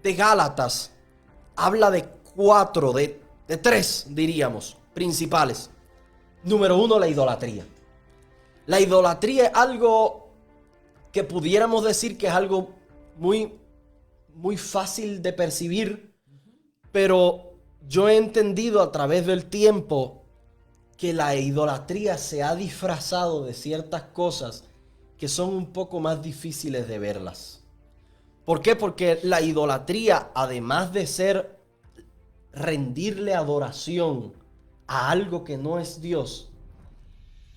de Gálatas habla de 4, de 3 diríamos, principales. Número 1, la idolatría. La idolatría es algo que pudiéramos decir que es algo muy fácil de percibir, pero yo he entendido a través del tiempo que la idolatría se ha disfrazado de ciertas cosas que son un poco más difíciles de verlas. ¿Por qué? Porque la idolatría, además de ser rendirle adoración a algo que no es Dios,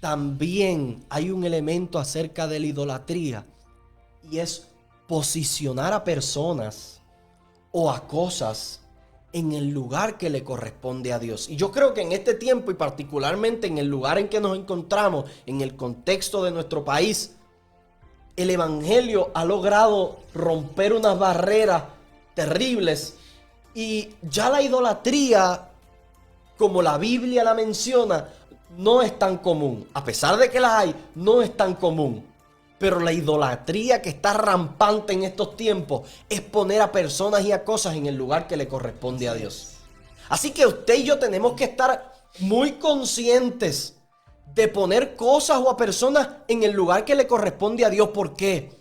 también hay un elemento acerca de la idolatría y es posicionar a personas o a cosas en el lugar que le corresponde a Dios. Y yo creo que en este tiempo y particularmente en el lugar en que nos encontramos, en el contexto de nuestro país, el evangelio ha logrado romper unas barreras terribles y ya la idolatría, como la Biblia la menciona, no es tan común. A pesar de que la hay, no es tan común. Pero la idolatría que está rampante en estos tiempos es poner a personas y a cosas en el lugar que le corresponde a Dios. Así que usted y yo tenemos que estar muy conscientes de poner cosas o a personas en el lugar que le corresponde a Dios. ¿Por qué?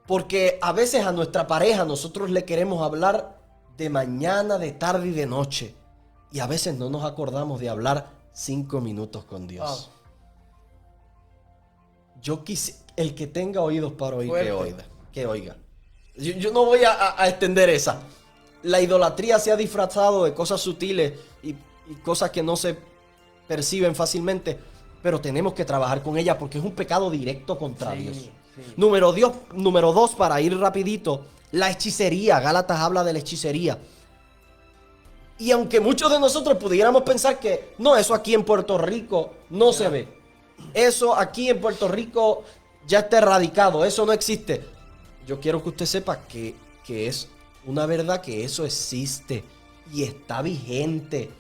Porque a veces a nuestra pareja nosotros le queremos hablar de mañana, de tarde y de noche. Y a veces no nos acordamos de hablar 5 minutos con Dios. Yo quise, el que tenga oídos para oír, que oiga. Yo no voy a extender esa. La idolatría se ha disfrazado de cosas sutiles y cosas que no se perciben fácilmente, pero tenemos que trabajar con ella porque es un pecado directo contra Dios. Sí. Número 2, para ir rapidito, la hechicería. Gálatas habla de la hechicería. Y aunque muchos de nosotros pudiéramos pensar que no, eso aquí en Puerto Rico no se ve. Eso aquí en Puerto Rico ya está erradicado, eso no existe. Yo quiero que usted sepa que es una verdad, que eso existe y está vigente.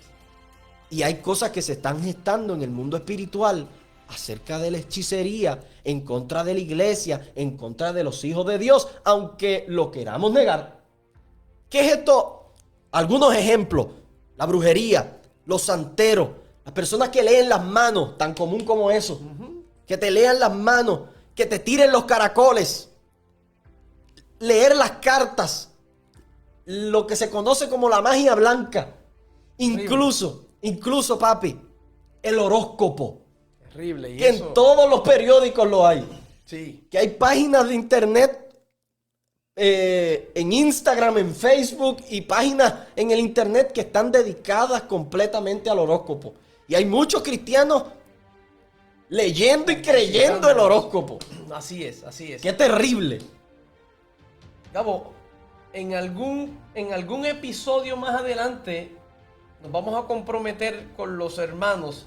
Y hay cosas que se están gestando en el mundo espiritual acerca de la hechicería, en contra de la iglesia, en contra de los hijos de Dios, aunque lo queramos negar. ¿Qué es esto? Algunos ejemplos: la brujería, los santeros, las personas que leen las manos, tan común como eso, que te lean las manos, que te tiren los caracoles, leer las cartas, lo que se conoce como la magia blanca, incluso papi, el horóscopo. Terrible. Que en todos los periódicos lo hay. Sí. Que hay páginas de internet en Instagram, en Facebook y páginas en el internet que están dedicadas completamente al horóscopo. Y hay muchos cristianos leyendo y creyendo el horóscopo. Así es. Qué terrible. Gabo, en algún episodio más adelante nos vamos a comprometer con los hermanos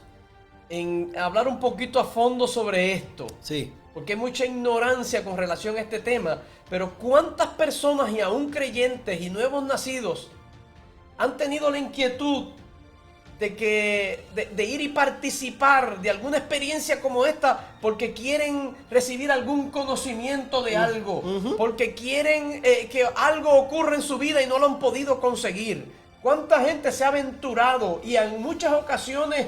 en hablar un poquito a fondo sobre esto. Sí. Porque hay mucha ignorancia con relación a este tema. Pero ¿cuántas personas, y aún creyentes y nuevos nacidos, han tenido la inquietud de ir y participar de alguna experiencia como esta porque quieren recibir algún conocimiento de algo? Porque quieren que algo ocurra en su vida y no lo han podido conseguir. ¿Cuánta gente se ha aventurado y en muchas ocasiones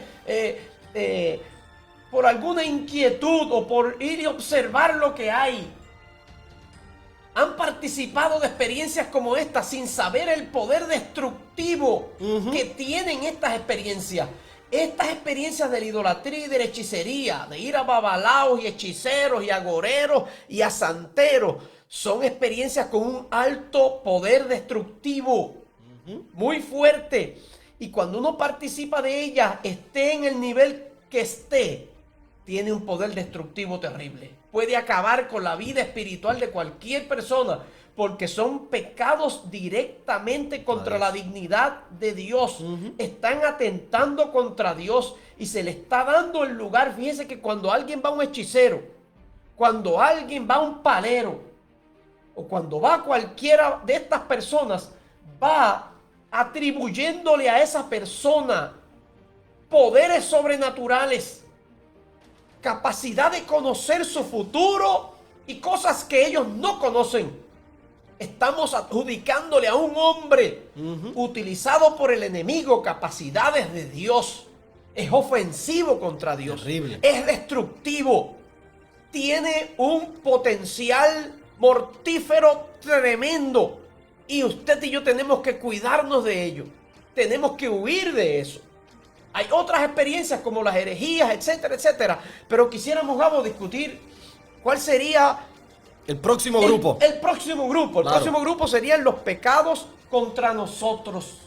por alguna inquietud o por ir y observar lo que hay, han participado de experiencias como esta sin saber el poder destructivo que tienen estas experiencias? Estas experiencias de la idolatría y de la hechicería, de ir a babalaos y hechiceros y agoreros y a santeros, son experiencias con un alto poder destructivo, muy fuerte. Y cuando uno participa de ellas, esté en el nivel que esté, tiene un poder destructivo terrible. Puede acabar con la vida espiritual de cualquier persona, porque son pecados directamente contra la dignidad de Dios. Están atentando contra Dios y se le está dando el lugar. Fíjense que cuando alguien va a un hechicero, cuando alguien va a un palero, o cuando va a cualquiera de estas personas, va atribuyéndole a esa persona poderes sobrenaturales, capacidad de conocer su futuro y cosas que ellos no conocen. Estamos adjudicándole a un hombre utilizado por el enemigo capacidades de Dios. Es ofensivo contra Dios. Terrible. Es destructivo. Tiene un potencial mortífero tremendo. Y usted y yo tenemos que cuidarnos de ello. Tenemos que huir de eso. Hay otras experiencias como las herejías, etcétera, etcétera. Pero quisiéramos, Gabo, discutir cuál sería el próximo grupo. El próximo grupo. El Claro. próximo grupo serían los pecados contra nosotros.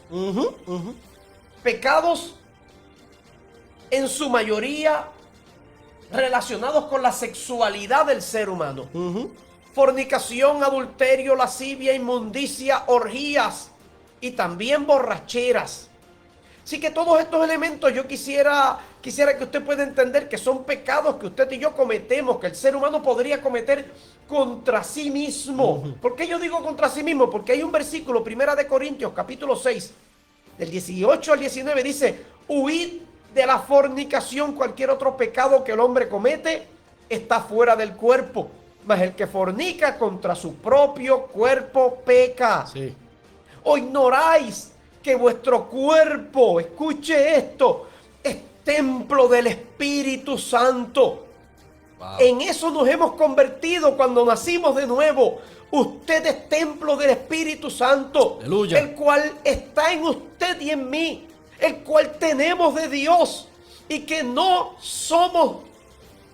Pecados en su mayoría relacionados con la sexualidad del ser humano. Fornicación, adulterio, lascivia, inmundicia, orgías y también borracheras. Así que todos estos elementos yo quisiera que usted pueda entender que son pecados que usted y yo cometemos, que el ser humano podría cometer contra sí mismo. ¿Por qué yo digo contra sí mismo? Porque hay un versículo, 1 de Corintios, capítulo 6, del 18 al 19, dice: huid de la fornicación. Cualquier otro pecado que el hombre comete está fuera del cuerpo, mas el que fornica contra su propio cuerpo peca. Sí. ¿O ignoráis que vuestro cuerpo, escuche esto, es templo del Espíritu Santo. Wow. En eso nos hemos convertido cuando nacimos de nuevo. Usted es templo del Espíritu Santo, Aleluya. el cual está en usted y en mí, el cual tenemos de Dios y que no somos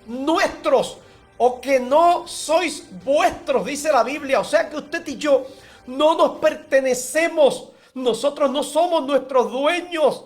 nuestros o que no sois vuestros, dice la Biblia. O sea que usted y yo no nos pertenecemos. Nosotros no somos nuestros dueños.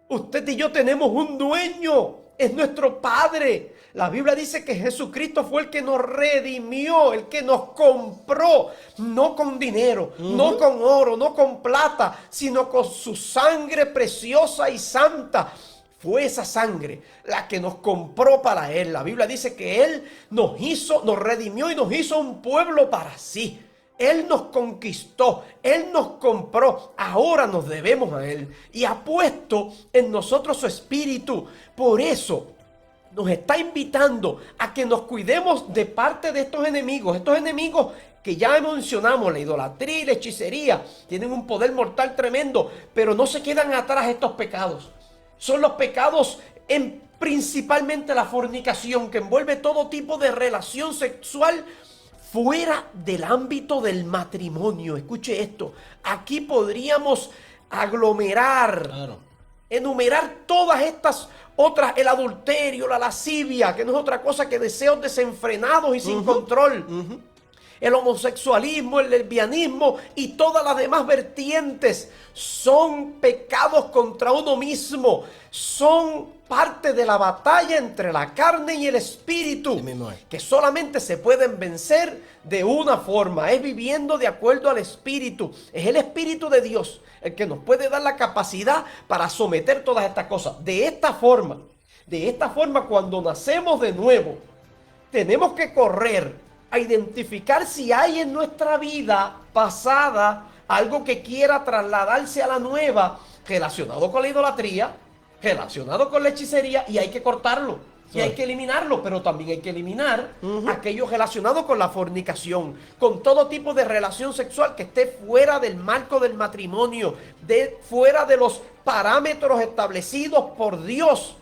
Usted y yo tenemos un dueño. Es nuestro Padre. La Biblia dice que Jesucristo fue el que nos redimió, el que nos compró, no con dinero, no con oro, no con plata, sino con su sangre preciosa y santa. Fue esa sangre la que nos compró para Él. La Biblia dice que Él nos hizo, nos redimió y nos hizo un pueblo para sí. Él nos conquistó, Él nos compró, ahora nos debemos a Él y ha puesto en nosotros su espíritu. Por eso nos está invitando a que nos cuidemos de parte de estos enemigos que ya mencionamos, la idolatría y la hechicería, tienen un poder mortal tremendo, pero no se quedan atrás estos pecados. Son los pecados principalmente la fornicación, que envuelve todo tipo de relación sexual fuera del ámbito del matrimonio. Escuche esto, aquí podríamos aglomerar, enumerar todas estas otras, el adulterio, la lascivia, que no es otra cosa que deseos desenfrenados y sin control. El homosexualismo, el lesbianismo y todas las demás vertientes son pecados contra uno mismo. Son parte de la batalla entre la carne y el espíritu, que solamente se pueden vencer de una forma, es viviendo de acuerdo al espíritu. Es el Espíritu de Dios el que nos puede dar la capacidad para someter todas estas cosas. De esta forma, cuando nacemos de nuevo, tenemos que correr a identificar si hay en nuestra vida pasada algo que quiera trasladarse a la nueva, relacionado con la idolatría, relacionado con la hechicería, y hay que cortarlo, y hay que eliminarlo, pero también hay que eliminar aquello relacionado con la fornicación, con todo tipo de relación sexual que esté fuera del marco del matrimonio, fuera de los parámetros establecidos por Dios,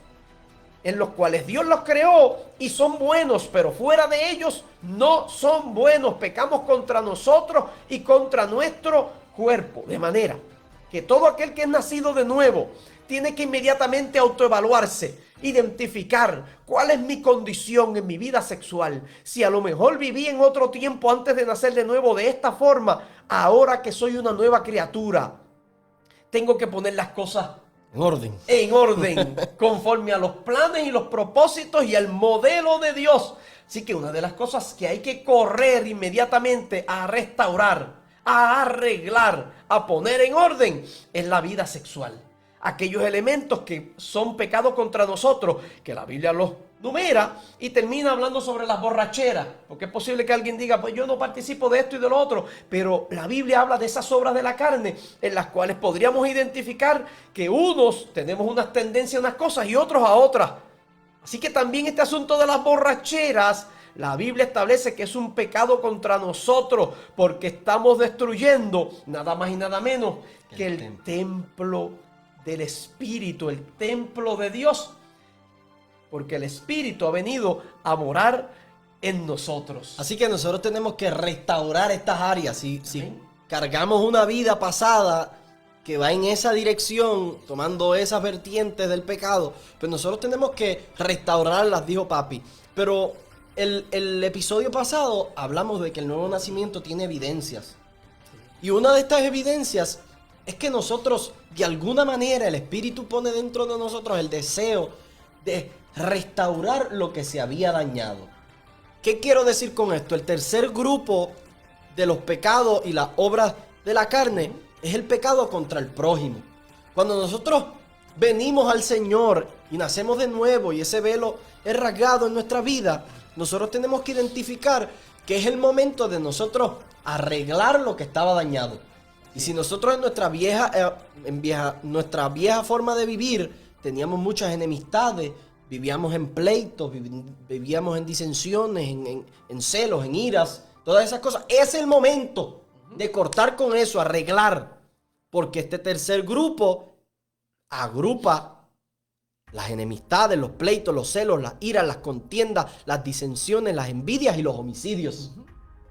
en los cuales Dios los creó y son buenos, pero fuera de ellos no son buenos. Pecamos contra nosotros y contra nuestro cuerpo. De manera que todo aquel que es nacido de nuevo tiene que inmediatamente autoevaluarse, identificar cuál es mi condición en mi vida sexual. Si a lo mejor viví en otro tiempo antes de nacer de nuevo de esta forma, ahora que soy una nueva criatura, tengo que poner las cosas en orden, conforme a los planes y los propósitos y el modelo de Dios. Así que una de las cosas que hay que correr inmediatamente a restaurar, a arreglar, a poner en orden, es la vida sexual. Aquellos elementos que son pecados contra nosotros, que la Biblia los numera y termina hablando sobre las borracheras, porque es posible que alguien diga, pues yo no participo de esto y de lo otro, pero la Biblia habla de esas obras de la carne en las cuales podríamos identificar que unos tenemos unas tendencias a unas cosas y otros a otras. Así que también este asunto de las borracheras, la Biblia establece que es un pecado contra nosotros, porque estamos destruyendo nada más y nada menos que el templo del Espíritu, el templo de Dios, porque el Espíritu ha venido a morar en nosotros. Así que nosotros tenemos que restaurar estas áreas. Si cargamos una vida pasada que va en esa dirección, tomando esas vertientes del pecado, pues nosotros tenemos que restaurarlas, dijo papi. Pero el episodio pasado hablamos de que el nuevo nacimiento tiene evidencias. Y una de estas evidencias es que nosotros, de alguna manera, el Espíritu pone dentro de nosotros el deseo de restaurar lo que se había dañado. ¿Qué quiero decir con esto? El tercer grupo de los pecados y las obras de la carne es el pecado contra el prójimo. Cuando nosotros venimos al Señor y nacemos de nuevo y ese velo es rasgado en nuestra vida, nosotros tenemos que identificar que es el momento de nosotros arreglar lo que estaba dañado. Y si nosotros en nuestra vieja forma de vivir teníamos muchas enemistades, vivíamos en pleitos, vivíamos en disensiones, en celos, en iras, todas esas cosas, es el momento de cortar con eso, arreglar, porque este tercer grupo agrupa Las enemistades, los pleitos, los celos, las iras, las contiendas, las disensiones, las envidias y los homicidios.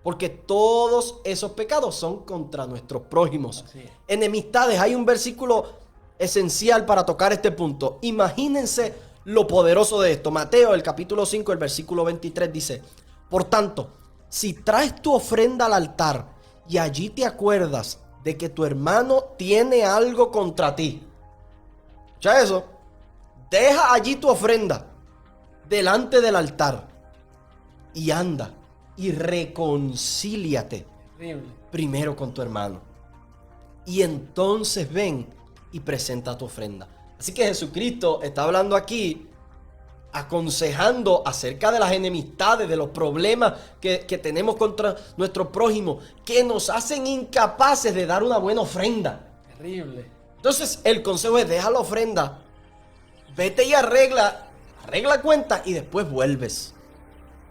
Porque todos esos pecados son contra nuestros prójimos. Enemistades, hay un versículo esencial para tocar este punto. Imagínense lo poderoso de esto. Mateo, el capítulo 5, el versículo 23 dice: por tanto, si traes tu ofrenda al altar y allí te acuerdas de que tu hermano tiene algo contra ti. ¿Escucha eso? Deja allí tu ofrenda delante del altar y anda y reconcíliate primero con tu hermano. Y entonces ven y presenta tu ofrenda. Así que Jesucristo está hablando aquí, aconsejando acerca de las enemistades, de los problemas que tenemos contra nuestro prójimo, que nos hacen incapaces de dar una buena ofrenda. Terrible. Entonces el consejo es: deja la ofrenda, vete y arregla cuenta y después vuelves.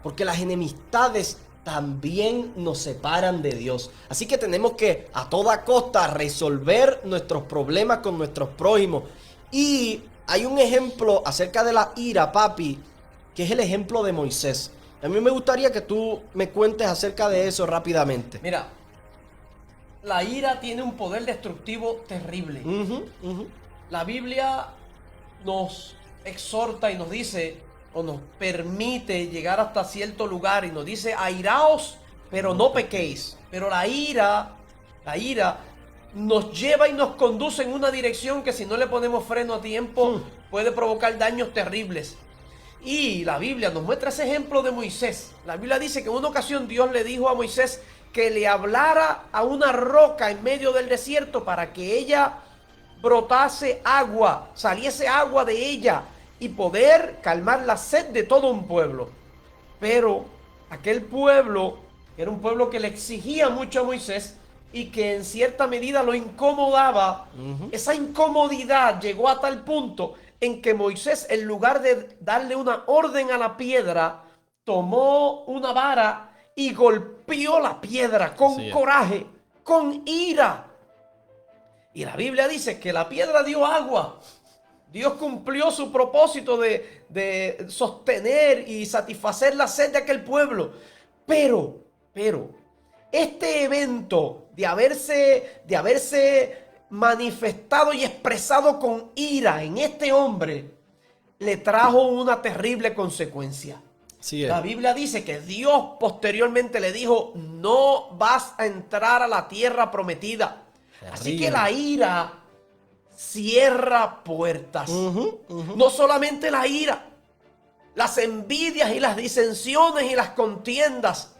Porque las enemistades también nos separan de Dios. Así que tenemos que a toda costa resolver nuestros problemas con nuestros prójimos. Y hay un ejemplo acerca de la ira, papi, que es el ejemplo de Moisés. A mí me gustaría que tú me cuentes acerca de eso rápidamente. Mira, la ira tiene un poder destructivo terrible. La Biblia nos exhorta y nos dice, o nos permite llegar hasta cierto lugar y nos dice: airaos, pero no pequéis. Pero la ira nos lleva y nos conduce en una dirección que, si no le ponemos freno a tiempo, puede provocar daños terribles. Y la Biblia nos muestra ese ejemplo de Moisés. La Biblia dice que en una ocasión Dios le dijo a Moisés que le hablara a una roca en medio del desierto para que ella brotase agua, saliese agua de ella y poder calmar la sed de todo un pueblo. Pero aquel pueblo era un pueblo que le exigía mucho a Moisés y que en cierta medida lo incomodaba. Esa incomodidad llegó a tal punto en que Moisés, en lugar de darle una orden a la piedra, tomó una vara y golpeó la piedra con coraje, con ira. Y la Biblia dice que la piedra dio agua. Dios cumplió su propósito de sostener y satisfacer la sed de aquel pueblo. Pero, este evento de haberse manifestado y expresado con ira en este hombre, le trajo una terrible consecuencia. La Biblia dice que Dios posteriormente le dijo: no vas a entrar a la tierra prometida. Así que la ira cierra puertas. No solamente la ira, las envidias y las disensiones y las contiendas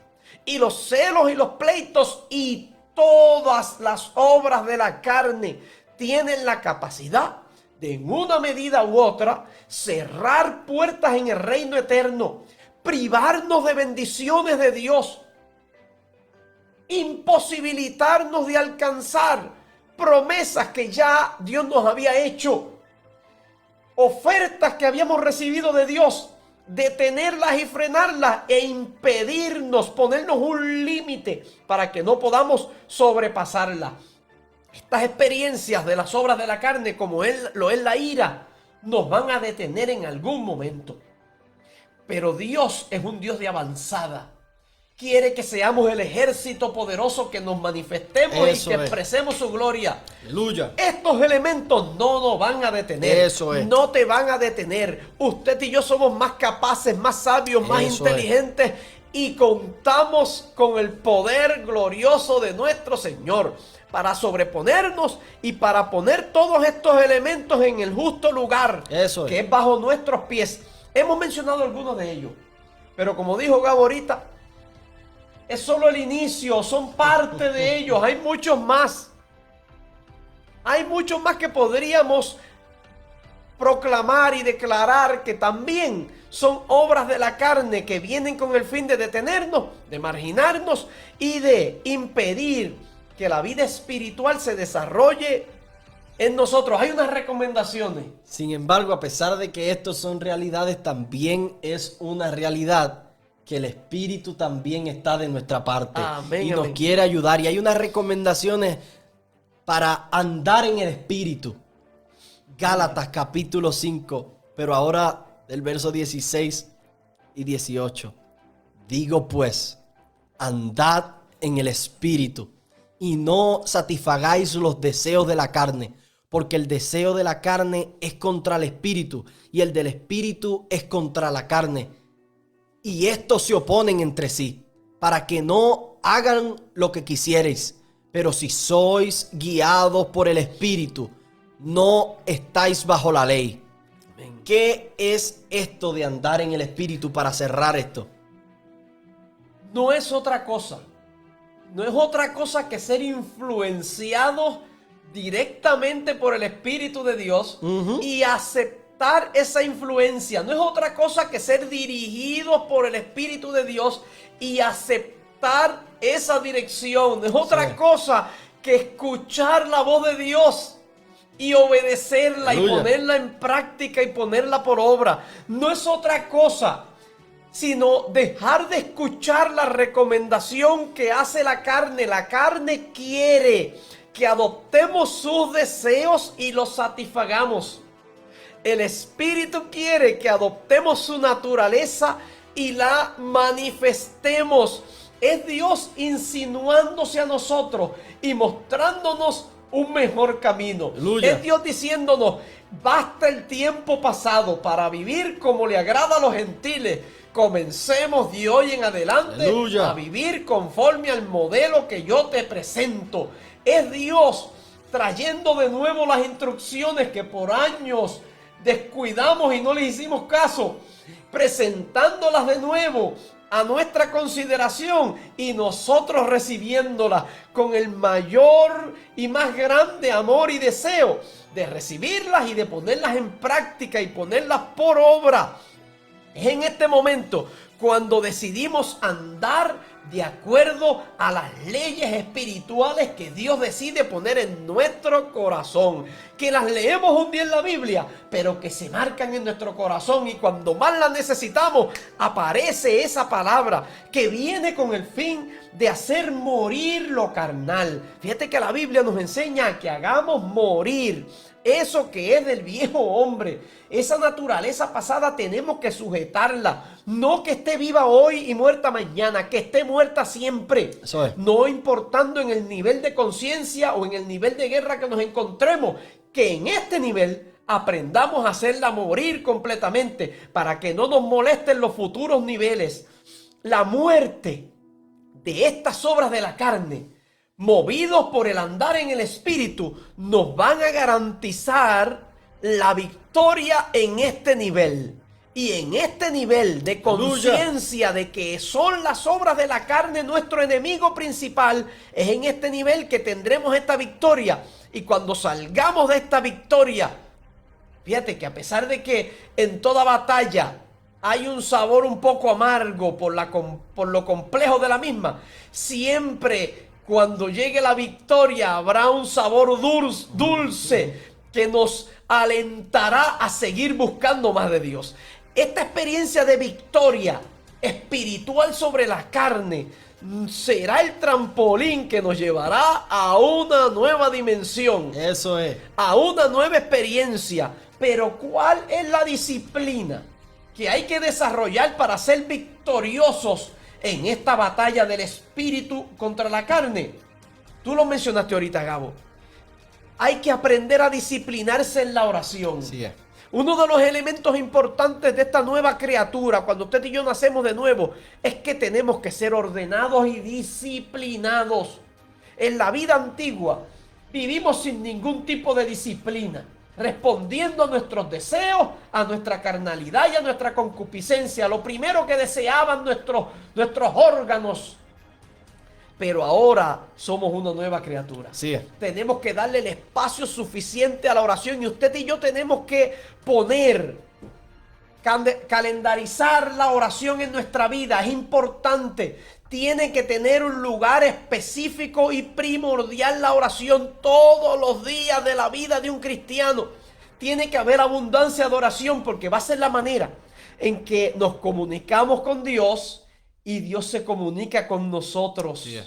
y los celos y los pleitos y todas las obras de la carne tienen la capacidad de, en una medida u otra, cerrar puertas en el reino eterno, privarnos de bendiciones de Dios, imposibilitarnos de alcanzar promesas que ya Dios nos había hecho, ofertas que habíamos recibido de Dios, detenerlas y frenarlas e impedirnos, ponernos un límite para que no podamos sobrepasarlas. Estas experiencias de las obras de la carne, como lo es la ira, nos van a detener en algún momento. Pero Dios es un Dios de avanzada. Quiere que seamos el ejército poderoso, que nos manifestemos y que expresemos su gloria. Aleluya. Estos elementos no nos van a detener. No te van a detener. Usted y yo somos más capaces, más sabios, más inteligentes. Y contamos con el poder glorioso de nuestro Señor para sobreponernos y para poner todos estos elementos en el justo lugar, que es bajo nuestros pies. Hemos mencionado algunos de ellos, pero como dijo Gabo ahorita, es solo el inicio, son parte de ellos. Hay muchos más. Hay muchos más que podríamos proclamar y declarar que también son obras de la carne, que vienen con el fin de detenernos, de marginarnos y de impedir que la vida espiritual se desarrolle en nosotros. Hay unas recomendaciones. Sin embargo, a pesar de que estos son realidades, también es una realidad que el Espíritu también está de nuestra parte. Y nos quiere ayudar. Y hay unas recomendaciones para andar en el Espíritu. Gálatas capítulo 5, Pero ahora el verso 16 y 18. Digo pues, andad en el Espíritu y no satisfagáis los deseos de la carne, porque el deseo de la carne es contra el Espíritu y el del Espíritu es contra la carne. Y estos se oponen entre sí, para que no hagan lo que quisierais. Pero si sois guiados por el Espíritu, no estáis bajo la ley. ¿Qué es esto de andar en el Espíritu para cerrar esto? No es otra cosa. No es otra cosa que ser influenciados directamente por el Espíritu de Dios y aceptar esa influencia. No es otra cosa que ser dirigidos por el Espíritu de Dios y aceptar esa dirección. No es otra cosa que escuchar la voz de Dios y obedecerla. Aleluya. Y ponerla en práctica y ponerla por obra. No es otra cosa sino dejar de escuchar la recomendación que hace la carne. La carne quiere que adoptemos sus deseos y los satisfagamos. El Espíritu quiere que adoptemos su naturaleza y la manifestemos. Es Dios insinuándose a nosotros y mostrándonos un mejor camino. Aleluya. Es Dios diciéndonos, basta el tiempo pasado para vivir como le agrada a los gentiles. Comencemos de hoy en adelante, aleluya, a vivir conforme al modelo que yo te presento. Es Dios trayendo de nuevo las instrucciones que por años descuidamos y no les hicimos caso, presentándolas de nuevo a nuestra consideración y nosotros recibiéndolas con el mayor y más grande amor y deseo de recibirlas y de ponerlas en práctica y ponerlas por obra. Es en este momento cuando decidimos andar de acuerdo a las leyes espirituales que Dios decide poner en nuestro corazón, que las leemos un día en la Biblia, pero que se marcan en nuestro corazón y cuando más las necesitamos, aparece esa palabra que viene con el fin de hacer morir lo carnal. Fíjate que la Biblia nos enseña que hagamos morir eso que es del viejo hombre, esa naturaleza pasada tenemos que sujetarla. No que esté viva hoy y muerta mañana, que esté muerta siempre. Eso es. No importando en el nivel de conciencia o en el nivel de guerra que nos encontremos, que en este nivel aprendamos a hacerla morir completamente para que no nos molesten los futuros niveles. La muerte de estas obras de la carne, movidos por el andar en el Espíritu, nos van a garantizar la victoria en este nivel. Y en este nivel de conciencia de que son las obras de la carne nuestro enemigo principal, es en este nivel que tendremos esta victoria. Y cuando salgamos de esta victoria, fíjate que a pesar de que en toda batalla hay un sabor un poco amargo por lo complejo de la misma, siempre cuando llegue la victoria habrá un sabor dulce que nos alentará a seguir buscando más de Dios. Esta experiencia de victoria espiritual sobre la carne será el trampolín que nos llevará a una nueva dimensión. Eso es. A una nueva experiencia. Pero ¿cuál es la disciplina que hay que desarrollar para ser victoriosos en esta batalla del espíritu contra la carne? Tú lo mencionaste ahorita, Gabo. Hay que aprender a disciplinarse en la oración. Sí es. Uno de los elementos importantes de esta nueva criatura, cuando usted y yo nacemos de nuevo, es que tenemos que ser ordenados y disciplinados. En la vida antigua vivimos sin ningún tipo de disciplina, respondiendo a nuestros deseos, a nuestra carnalidad y a nuestra concupiscencia, lo primero que deseaban nuestros órganos. Pero ahora somos una nueva criatura. Sí. Tenemos que darle el espacio suficiente a la oración y usted y yo tenemos que calendarizar la oración en nuestra vida. Es importante. Tiene que tener un lugar específico y primordial la oración todos los días de la vida de un cristiano. Tiene que haber abundancia de oración porque va a ser la manera en que nos comunicamos con Dios y Dios se comunica con nosotros. Sí.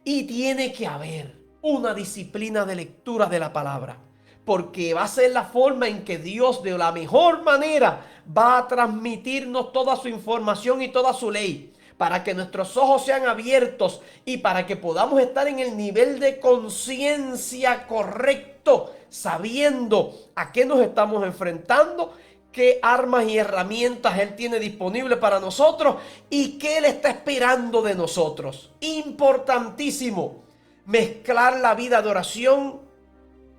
Y tiene que haber una disciplina de lectura de la palabra. porque va a ser la forma en que Dios de la mejor manera va a transmitirnos toda su información y toda su ley, para que nuestros ojos sean abiertos y para que podamos estar en el nivel de conciencia correcto, sabiendo a qué nos estamos enfrentando, qué armas y herramientas Él tiene disponibles para nosotros y qué Él está esperando de nosotros. Importantísimo, mezclar la vida de oración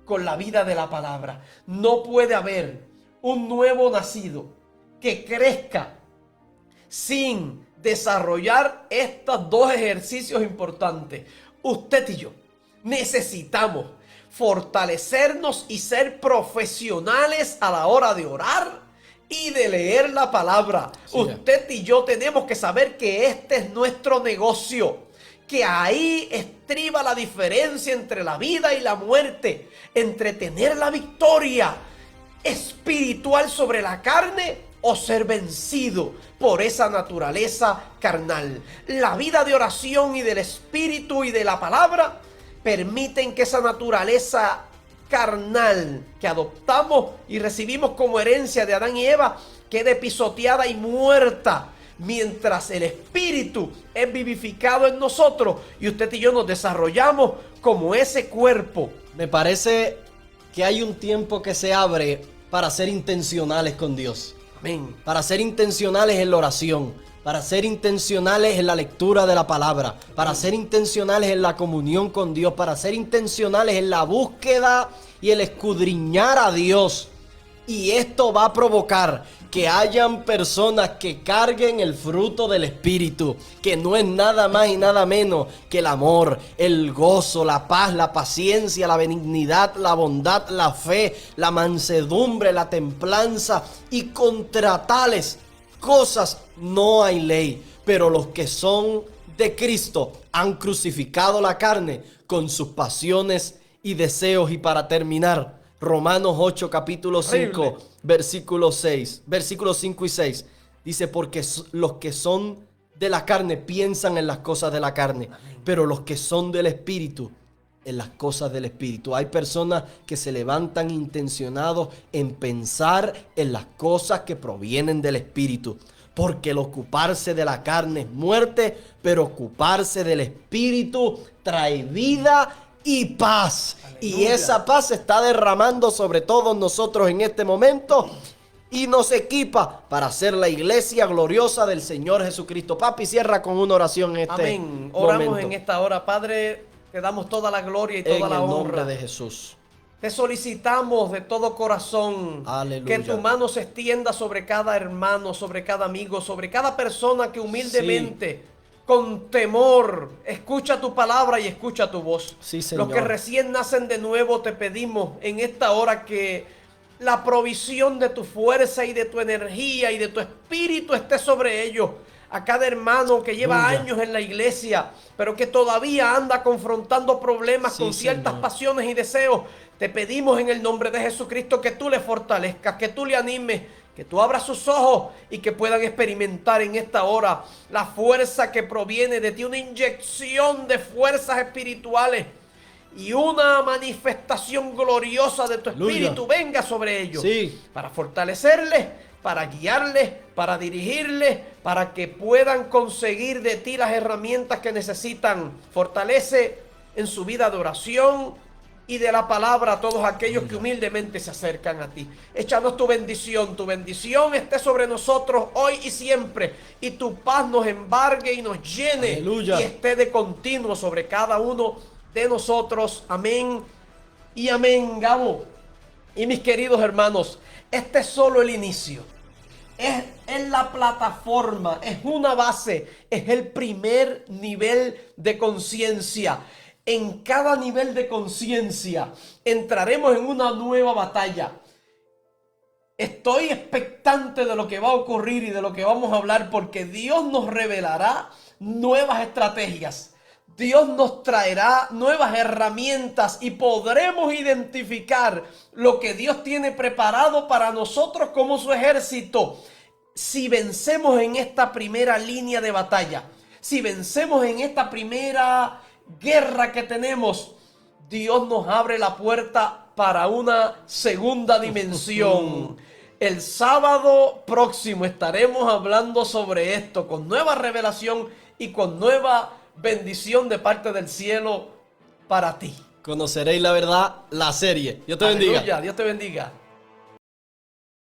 con la vida de la palabra. No puede haber un nuevo nacido que crezca sin desarrollar estos dos ejercicios importantes. Usted y yo necesitamos fortalecernos y ser profesionales a la hora de orar y de leer la palabra. Sí, usted y yo tenemos que saber que este es nuestro negocio, que ahí estriba la diferencia entre la vida y la muerte, entre tener la victoria espiritual sobre la carne o ser vencido por esa naturaleza carnal. La vida de oración y del espíritu y de la palabra permiten que esa naturaleza carnal que adoptamos y recibimos como herencia de Adán y Eva quede pisoteada y muerta, mientras el espíritu es vivificado en nosotros y usted y yo nos desarrollamos como ese cuerpo. Me parece que hay un tiempo que se abre para ser intencionales con Dios. Amén. Para ser intencionales en la oración, para ser intencionales en la lectura de la palabra, para ser intencionales en la comunión con Dios, para ser intencionales en la búsqueda y el escudriñar a Dios. Y esto va a provocar que hayan personas que carguen el fruto del Espíritu, que no es nada más y nada menos que el amor, el gozo, la paz, la paciencia, la benignidad, la bondad, la fe, la mansedumbre, la templanza, y contra tales cosas no hay ley. Pero los que son de Cristo han crucificado la carne con sus pasiones y deseos. Y para terminar, Romanos 8, capítulo 5, versículos 5 y 6. Dice, porque los que son de la carne piensan en las cosas de la carne, pero los que son del Espíritu, en las cosas del Espíritu. Hay personas que se levantan intencionados en pensar en las cosas que provienen del Espíritu. Porque el ocuparse de la carne es muerte, pero ocuparse del Espíritu trae vida y paz. Aleluya. Y esa paz se está derramando sobre todos nosotros en este momento y nos equipa para ser la iglesia gloriosa del Señor Jesucristo. Papi, cierra con una oración en este Amén. Oramos momento. En esta hora, Padre, te damos toda la gloria y toda la honra. En el nombre de Jesús. Te solicitamos de todo corazón, aleluya, que tu mano se extienda sobre cada hermano, sobre cada amigo, sobre cada persona que humildemente, con temor, escucha tu palabra y escucha tu voz. Sí, Señor. Los que recién nacen de nuevo, te pedimos en esta hora que la provisión de tu fuerza y de tu energía y de tu espíritu esté sobre ellos. A cada hermano que lleva años en la iglesia, pero que todavía anda confrontando problemas con ciertas pasiones y deseos. Te pedimos en el nombre de Jesucristo que tú le fortalezcas, que tú le animes, que tú abras sus ojos y que puedan experimentar en esta hora la fuerza que proviene de ti, una inyección de fuerzas espirituales y una manifestación gloriosa de tu espíritu venga sobre ellos, para fortalecerles, para guiarles, para dirigirles, para que puedan conseguir de ti las herramientas que necesitan. Fortalece en su vida de oración y de la palabra a todos aquellos que humildemente se acercan a ti. Échanos tu bendición esté sobre nosotros hoy y siempre, y tu paz nos embargue y nos llene. Aleluya. Y esté de continuo sobre cada uno de nosotros. Amén y amén. Gabo y mis queridos hermanos, este es solo el inicio. Es la plataforma, es una base, es el primer nivel de conciencia. En cada nivel de conciencia entraremos en una nueva batalla. Estoy expectante de lo que va a ocurrir y de lo que vamos a hablar, porque Dios nos revelará nuevas estrategias. Dios nos traerá nuevas herramientas y podremos identificar lo que Dios tiene preparado para nosotros como su ejército. Si vencemos en esta primera línea de batalla, si vencemos en esta primera guerra que tenemos, Dios nos abre la puerta para una segunda dimensión. El sábado próximo estaremos hablando sobre esto con nueva revelación y con nueva bendición de parte del cielo para ti. Conoceréis la verdad, la serie. Dios te bendiga. Aleluya, Dios te bendiga.